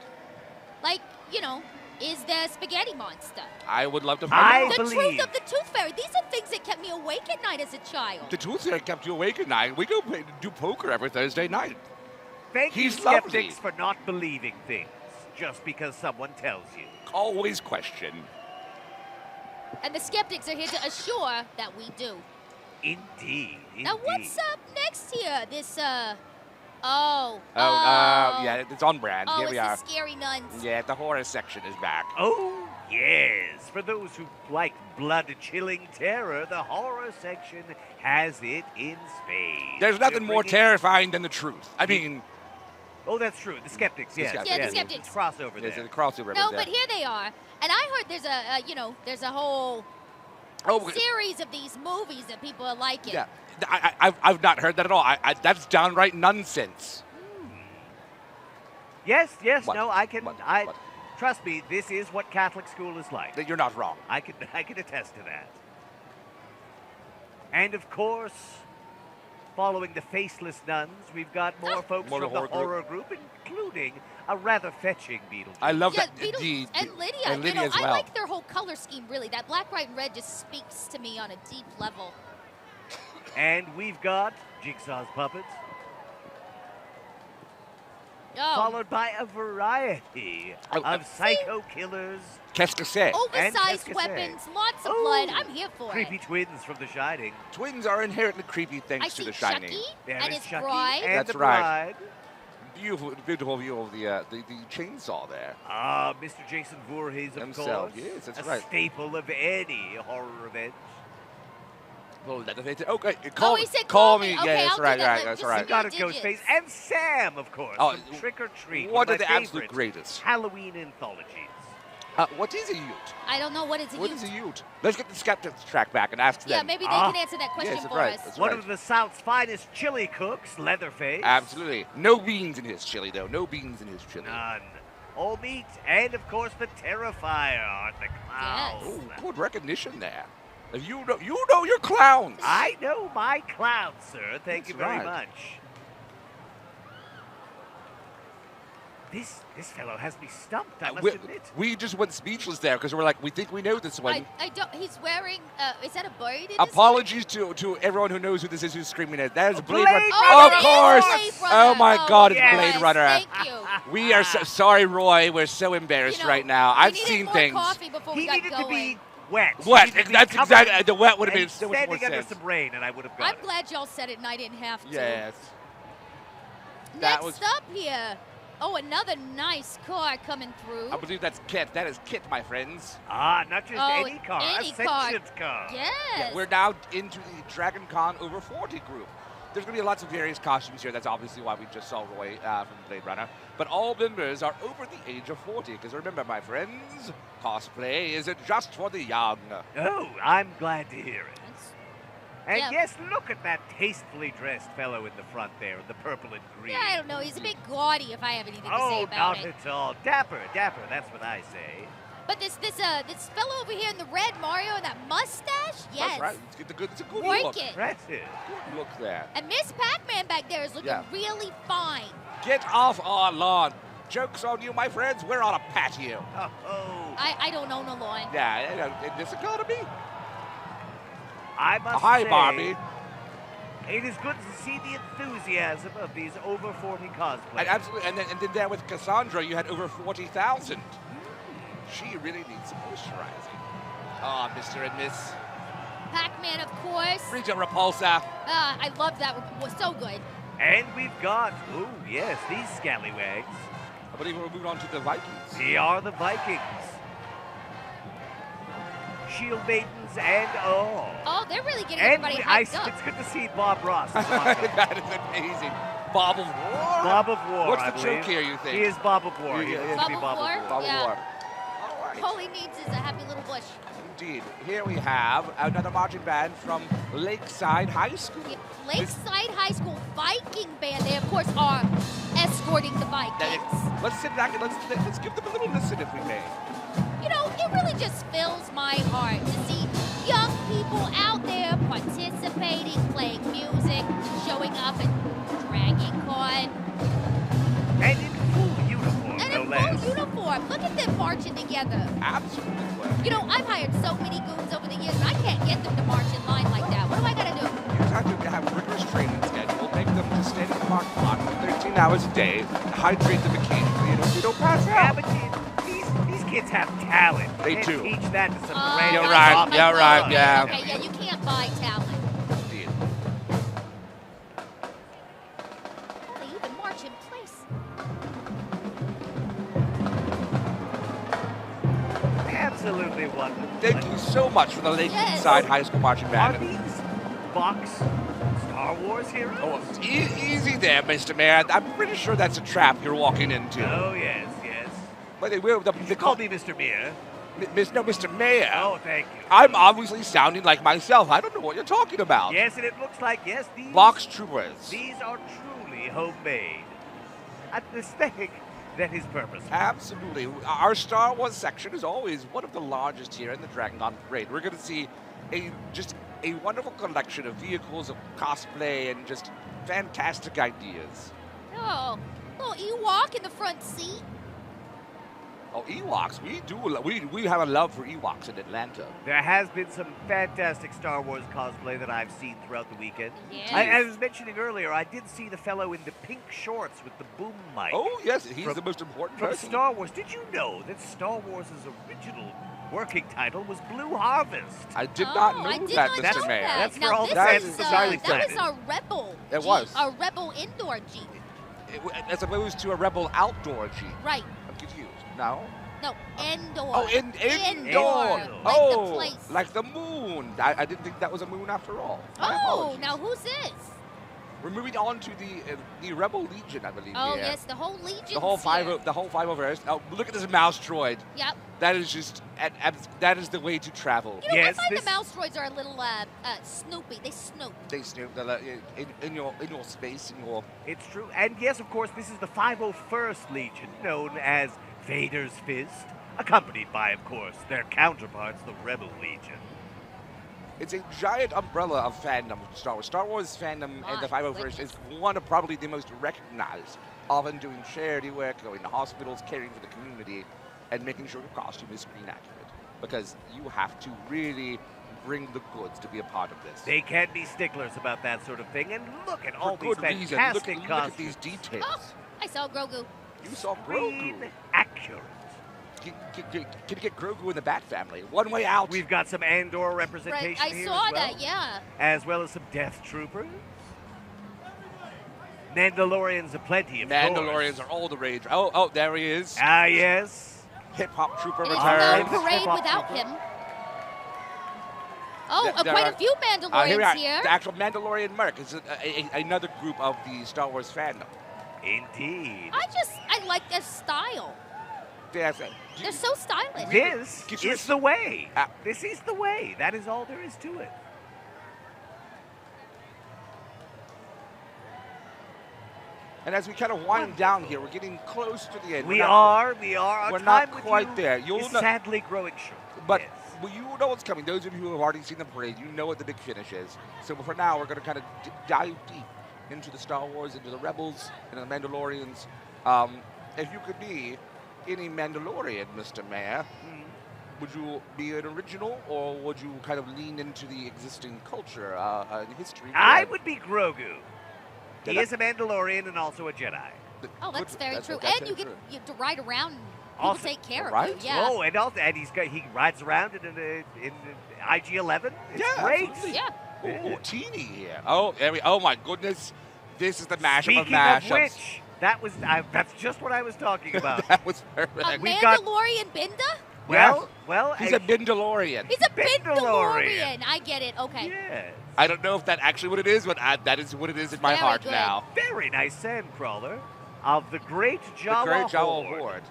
Like, you know, is there a spaghetti monster?
I would love to find out.
The
believe-
truth of the tooth fairy. These are things that kept me awake at night as a child.
The Tooth Fairy kept you awake at night. We go do poker every Thursday night.
Thank you,
He's
skeptics,
lovely.
for not believing things just because someone tells you.
Always question.
And the skeptics are here to assure that we do.
Indeed.
Now, what's up next here? This, yeah,
it's on brand.
Oh,
Here
it's
we
the
are.
scary nuns.
Yeah, the horror section is back.
Oh, yes. For those who like blood-chilling terror, the horror section has it in spades.
There's nothing
They're
more
bringing-
terrifying than the truth. I mean,
Oh, that's true. The skeptics, yes.
skeptics.
Yeah, the
yes.
skeptics.
It's crossover
there's
there.
a crossover.
No,
there.
but here they are. And I heard there's there's a whole
Oh,
series of these movies that people are liking.
yeah. I've not heard that at all. That's downright nonsense.
Yes, yes.
What?
No, I can.
What?
I
What?
trust me. This is what Catholic school is like.
That you're not wrong.
I can attest to that. And of course, following the faceless nuns, we've got more folks
More
from the
horror
horror group, including a rather fetching Beetlejuice.
I love
Yeah,
that.
Beetlejuice and Lydia.
And Lydia
you know,
as well.
I like their whole color scheme, really. That black, white, and red just speaks to me on a deep level.
And we've got Jigsaw's puppets,
Oh,
followed by a variety of psycho killers,
Qu'est-ce que c'est?
oversized
qu'est-ce que
weapons, lots of
Oh,
blood. I'm here for
creepy
it.
twins from The Shining.
Twins are inherently creepy
I
thanks
see
to The Shining.
Chucky
There
and
is
his
Chucky
bride.
and
That's
the
right.
bride.
Beautiful, beautiful view of the chainsaw there.
Ah, Mr. Jason Voorhees, of
Himself,
course.
yes, that's
a
right.
staple of any horror event.
Well, okay, call,
he said
call
me.
me.
Okay,
Yeah, that's
I'll do
right,
that.
right,
Just
that's
You
right.
got it,
digits.
Ghostface. And Sam, of course.
Oh,
from Trick or Treat.
One
of
of the
my
absolute
favorite
greatest.
Halloween anthologies.
What is a ute?
I don't know what is a
What
ute.
is a ute? Let's get the skeptics track back and ask
Yeah,
them.
maybe they
Ah.
can answer that question
Yes, that's
for
right.
us.
That's
One
right.
of the South's finest chili cooks, Leatherface.
Absolutely. No beans in his chili, though. No beans in his chili.
None. All meat. And, of course, the Terrifier, Art the Clown.
Yes.
Oh, good recognition there. You know your clowns.
I know my clown, sir. Thank you
That's
very
right.
much. This fellow has me stumped, I must admit.
we just went speechless there because we're like, we think we know this one.
I don't. He's wearing. Is that a bird? In his
Apologies to everyone who knows who this is who's screaming it. That is Blade
Blade
Runner.
Oh,
Of
it is
course.
Blade Runner.
Oh my God, it's
yes.
Blade Runner.
Thank you.
We are so sorry, Roy. We're so embarrassed
You know,
right now.
we
I've
needed
seen
more
things.
Coffee before we
He
got
needed
going.
to be wet.
Wet.
He needed to be
That's
covered
exactly. The wet would have
and
made so much more
standing under
sense.
some rain, and I would have got
I'm
it.
glad y'all said it and I didn't have to.
Yes. that
Next
was-
up here. Oh, another nice car coming through.
I believe that's Kit. That is Kit, my friends.
Ah, not just
Oh,
any car,
any
a
car.
sentient car.
Yes.
Yeah, we're now into the DragonCon Over 40 group. There's going to be lots of various costumes here. That's obviously why we just saw Roy from Blade Runner. But all members are over the age of 40. Because remember, my friends, cosplay isn't just for the young.
Oh, I'm glad to hear it.
That's-
And
Yeah.
yes, look at that tastefully dressed fellow in the front there in the purple and green.
Yeah, I don't know. He's a bit gaudy if I have anything to say
Oh,
about
not
it.
at all. Dapper, dapper, that's what I say.
But this fellow over here in the red Mario and that mustache, yes.
That's right. It's a good
Work
look.
it.
Impressive.
Good look there.
And Miss Pac-Man back there is looking
Yeah.
really fine.
Get off our lawn. Joke's on you, my friends. We're on a patio.
Oh,
I don't own a lawn.
Yeah, in this economy.
I must
Hi,
say,
Barbie.
it is good to see the enthusiasm of these over 40 cosplayers.
And absolutely, and then there with Cassandra, you had over 40,000. She really needs some moisturizing. Ah, Mr. and Miss.
Pac-Man, of course.
Rita Repulsa.
I love that. It was so good.
And we've got, oh yes, these scallywags.
I believe we're moving on to the Vikings.
They are the Vikings. Shield maidens and all.
Oh, they're really getting
And
everybody hyped up.
it's good to see Bob Ross.
That is amazing. Bob of War.
Bob of War.
What's
I
the
believe.
joke here, you think?
He is Bob of War. He
Yeah,
is
yeah.
to be
Bob of War?
Bob
Yeah.
of War. All right.
All he needs is a happy little bush.
Indeed. Here we have another marching band from Lakeside High School.
Yeah, Lakeside High School Viking band. They, of course, are escorting the Vikings.
Let's sit back and let's give them a little listen, if we may.
You know, it really just fills my heart to see young people out there participating, playing music, showing up at DragonCon.
And in full uniform,
And
no
in
less.
full uniform. Look at them marching together.
Absolutely.
You know, I've hired so many goons over the years, and I can't get them to march in line like that. What do I gotta do?
You have to have rigorous training schedule, make them just stand in the parking lot for 13 hours a day, hydrate them occasionally, you don't pass
Yeah,
out.
but these kids have talent.
They
Can't
do.
teach that to some
Oh,
random
You're right,
officer.
you're right, yeah.
Okay, yeah, you can't buy talent.
Indeed.
They even march in place.
Absolutely wonderful.
Thank you so much for the
Yes.
Lakeside High School Marching
Are
Band.
these Vox Star Wars heroes?
Oh, easy there, Mr. Mayor. I'm pretty sure that's a trap you're walking into.
Oh, yes, yes.
But they will.
You call me Mr. Mir.
Mr. Mayor.
Oh, thank you.
I'm obviously sounding like myself. I don't know what you're talking about.
Yes, and it looks like, yes, these...
Box Troopers.
These are truly homemade. An aesthetic that is purposeful.
Absolutely. Our Star Wars section is always one of the largest here in the DragonCon Parade. We're going to see just a wonderful collection of vehicles, of cosplay, and just fantastic ideas.
Oh, little Ewok in the front seat.
Oh, Ewoks. We have a love for Ewoks in Atlanta.
There has been some fantastic Star Wars cosplay that I've seen throughout the weekend.
Yes.
I was mentioning earlier, I did see the fellow in the pink shorts with the boom mic.
Oh, yes. He's
From-
the most important
From
person.
Star Wars. Did you know that Star Wars' original working title was Blue Harvest?
I did not know
I did
that,
not
Mr.
know
Mayor.
that.
That's for
now,
all
this
fans
is,
and society
that was
fans.
a Rebel
It
Jeep,
was.
a Rebel indoor Jeep.
As opposed to a Rebel outdoor Jeep.
Right.
I'm confused. No?
No, indoor.
Oh, indoor.
Indoor.
Like
Oh,
the place.
like the moon. I didn't think that was a moon after all. My
Oh,
apologies.
now who's this?
We're moving on to the Rebel Legion, I believe.
Oh,
here.
yes, the whole Legion.
The whole 5 the whole 5 verse. Oh, look at this mouse droid.
Yep.
That is just that is the way to travel.
You know,
Yes,
I find
this-
the mouse droids are a little snoopy. They snoop.
They snoop in your space, in your.
It's true. And yes, of course, this is the 501st Legion, known as Vader's Fist, accompanied by, of course, their counterparts, the Rebel Legion.
It's a giant umbrella of fandom of Star Wars. Star Wars fandom and the
My
501st is one of probably the most recognized, often doing charity work, going to hospitals, caring for the community, and making sure your costume is screen accurate. Because you have to really bring the goods to be a part of this.
They can be sticklers about that sort of thing, and look at all
For
these
good reason.
fantastic
Look at
costumes.
these details.
Oh, I saw Grogu.
You saw
Screen
Grogu.
accurate.
Can you get Grogu in the Bat family? One way out.
We've got some Andor
Right,
representation
I
here
saw
as well,
that. Yeah.
as well as some Death Troopers. Mandalorians aplenty, of course.
Mandalorians are all the rage. Oh, there he is.
Ah, yes.
Hip Hop Trooper
It is
returns.
no parade
Hip-hop
without
trooper.
him. Oh,
There
quite
are-
a few
Here we
Mandalorians
are.
here.
The actual Mandalorian merc is another group of the Star Wars fandom.
Indeed.
I like their style.
They're
They're so stylish.
This
Get your-
is the way.
Ah.
This is the way. That is all there is to it.
And as we kind of wind down here, we're getting close to the end.
We are. Our
we're
time
not
with
quite
you
there. You'll
is
know-
sadly growing short.
But
Yes.
well, you know what's coming. Those of you who have already seen the parade, you know what the big finish is. So for now, we're going to kind of dive deep into the Star Wars, into the Rebels, into the Mandalorians. If you could be any Mandalorian, Mr. Mayor, would you be an original, or would you kind of lean into the existing culture and history?
I would be Grogu. He
Yeah,
is a Mandalorian and also a Jedi.
Oh, that's very true.
That's
And you
very
get
true.
you have to ride around and people
Also-
take care of
Right?
you. Yeah.
Oh, and also, and he rides around in an IG-11. It's
Yeah,
great.
absolutely.
Yeah.
Oh, teeny here. Oh, oh my goodness. This is the mashup
Speaking
of mashups.
of which, that's just what I was talking about.
That was
A
perfect.
We've got-
Mandalorian Binda?
well,
He's a Bindalorian.
He's a
Bindalorian.
Bindalorian. I get it. Okay.
yes.
I don't know if that's actually what it is, but that is what it is in my
Very
heart
good.
now.
Very nice sandcrawler of the Great Jawa,
The Great Jawa
Horde.
Horde.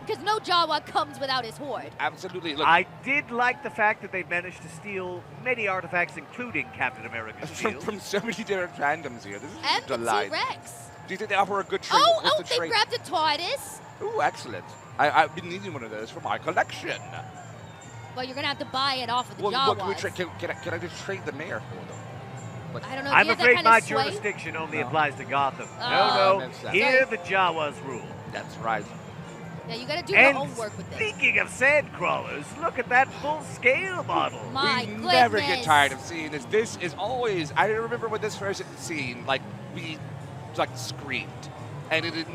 Because no Jawa comes without his horde.
Absolutely. Look,
I did like the fact that they managed to steal many artifacts, including Captain America's shield.
from so many different fandoms here. This is
And
a
the
delight.
T-Rex.
Do you think they offer a good trade?
Oh,
What's the
they
trade?
grabbed a TARDIS.
Ooh, excellent. I've been needing one of those for my collection.
Well, you're going to have to buy it off of the
Well,
Jawas.
look, can I just trade the mayor for them? But
I don't know. Do
I'm
you have that
afraid
kind
my
of sway?
jurisdiction only
No.
applies to Gotham.
Oh,
no,
makes sense.
here the Jawas rule.
that's right.
Yeah, you got to do
And
your own work with this.
speaking of sandcrawlers, look at that full-scale model.
My
we never get
goodness.
tired of seeing this. This is always. I remember when this first scene, like we, screamed, and it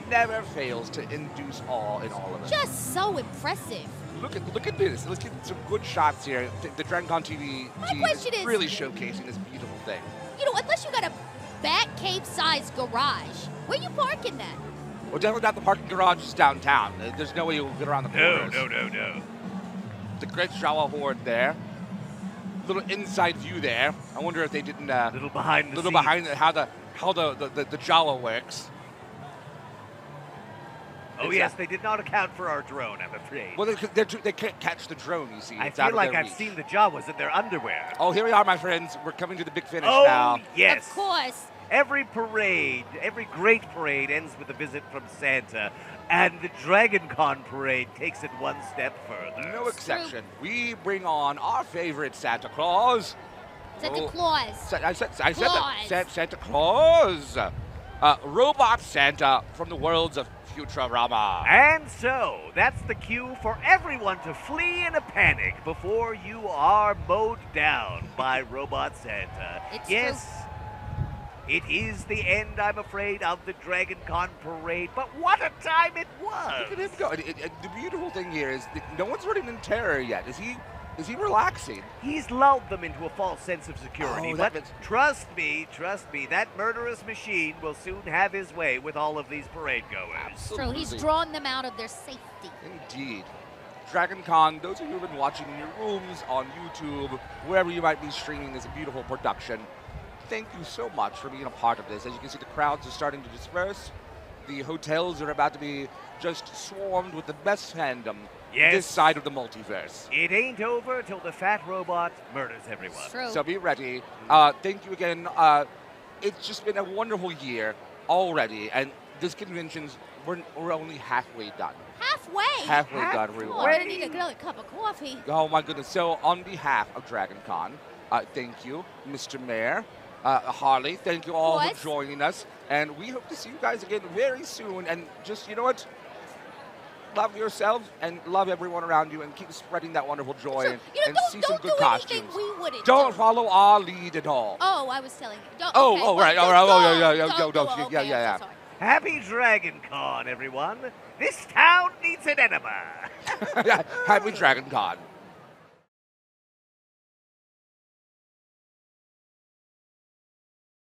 never fails to induce awe in all of us.
Just so impressive.
Look at this. Let's get some good shots here. The DragonConTV
My
team
question is-
really showcasing this beautiful thing.
You know, unless you got a Batcave-sized garage, where you parking that?
Well, definitely not the parking garages downtown. There's no way you'll get around the corners.
no.
The Great Jawa Horde there. Little inside view there. I wonder if they didn't.
Little behind the
little
scenes.
behind how the Jawa works.
Oh, yes, they did not account for our drone, I'm afraid.
Well, they can't catch the drone. You see,
I
it's out
feel
of
like
their
I've
reach.
seen the Jawas in their underwear.
Oh, here we are, my friends. We're coming to the big finish
Oh,
now.
yes.
Of course.
Every parade, every great parade ends with a visit from Santa, and the DragonCon parade takes it one step further.
No exception. We bring on our favorite Santa Claus.
Santa
Oh.
Claus.
I said that.
Claus.
Santa Claus. Robot Santa from the worlds of Futurama.
And so, that's the cue for everyone to flee in a panic before you are mowed down by Robot Santa.
It's
yes, it is the end, I'm afraid, of the DragonCon parade, but what a time it was!
Look at him go. The beautiful thing here is that no one's running in terror yet. Is he relaxing?
He's lulled them into a false sense of security,
Oh,
but
that means-
trust me, that murderous machine will soon have his way with all of these parade goers.
True, he's drawn them out of their safety.
Indeed. DragonCon, those of you who've been watching in your rooms, on YouTube, wherever you might be streaming this beautiful production, thank you so much for being a part of this. As you can see, the crowds are starting to disperse. The hotels are about to be just swarmed with the best fandom
Yes.
this side of the multiverse.
It ain't over till the fat robot murders everyone.
It's true.
So be ready. Thank you again. It's just been a wonderful year already, and this convention's we're only halfway done.
Halfway.
Halfway done,
Oh,
really.
I'm gonna need another cup of coffee.
Oh my goodness! So on behalf of DragonCon, thank you, Mr. Mayor, Harley. Thank you all
What?
for joining us, and we hope to see you guys again very soon. And just you know what? Love yourselves and love everyone around you, and keep spreading that wonderful joy
Sure.
and,
You know,
and see
don't
some
do
good costumes.
anything we wouldn't
Don't
do.
follow our lead at all.
Oh, I was telling you. Don't,
Oh,
okay,
oh,
well,
right,
don't
all right, oh,
go,
yeah, yeah,
don't
go,
go,
yeah,
okay,
yeah,
I'm
yeah.
so sorry.
Happy DragonCon, everyone. This town needs an enema.
Happy DragonCon.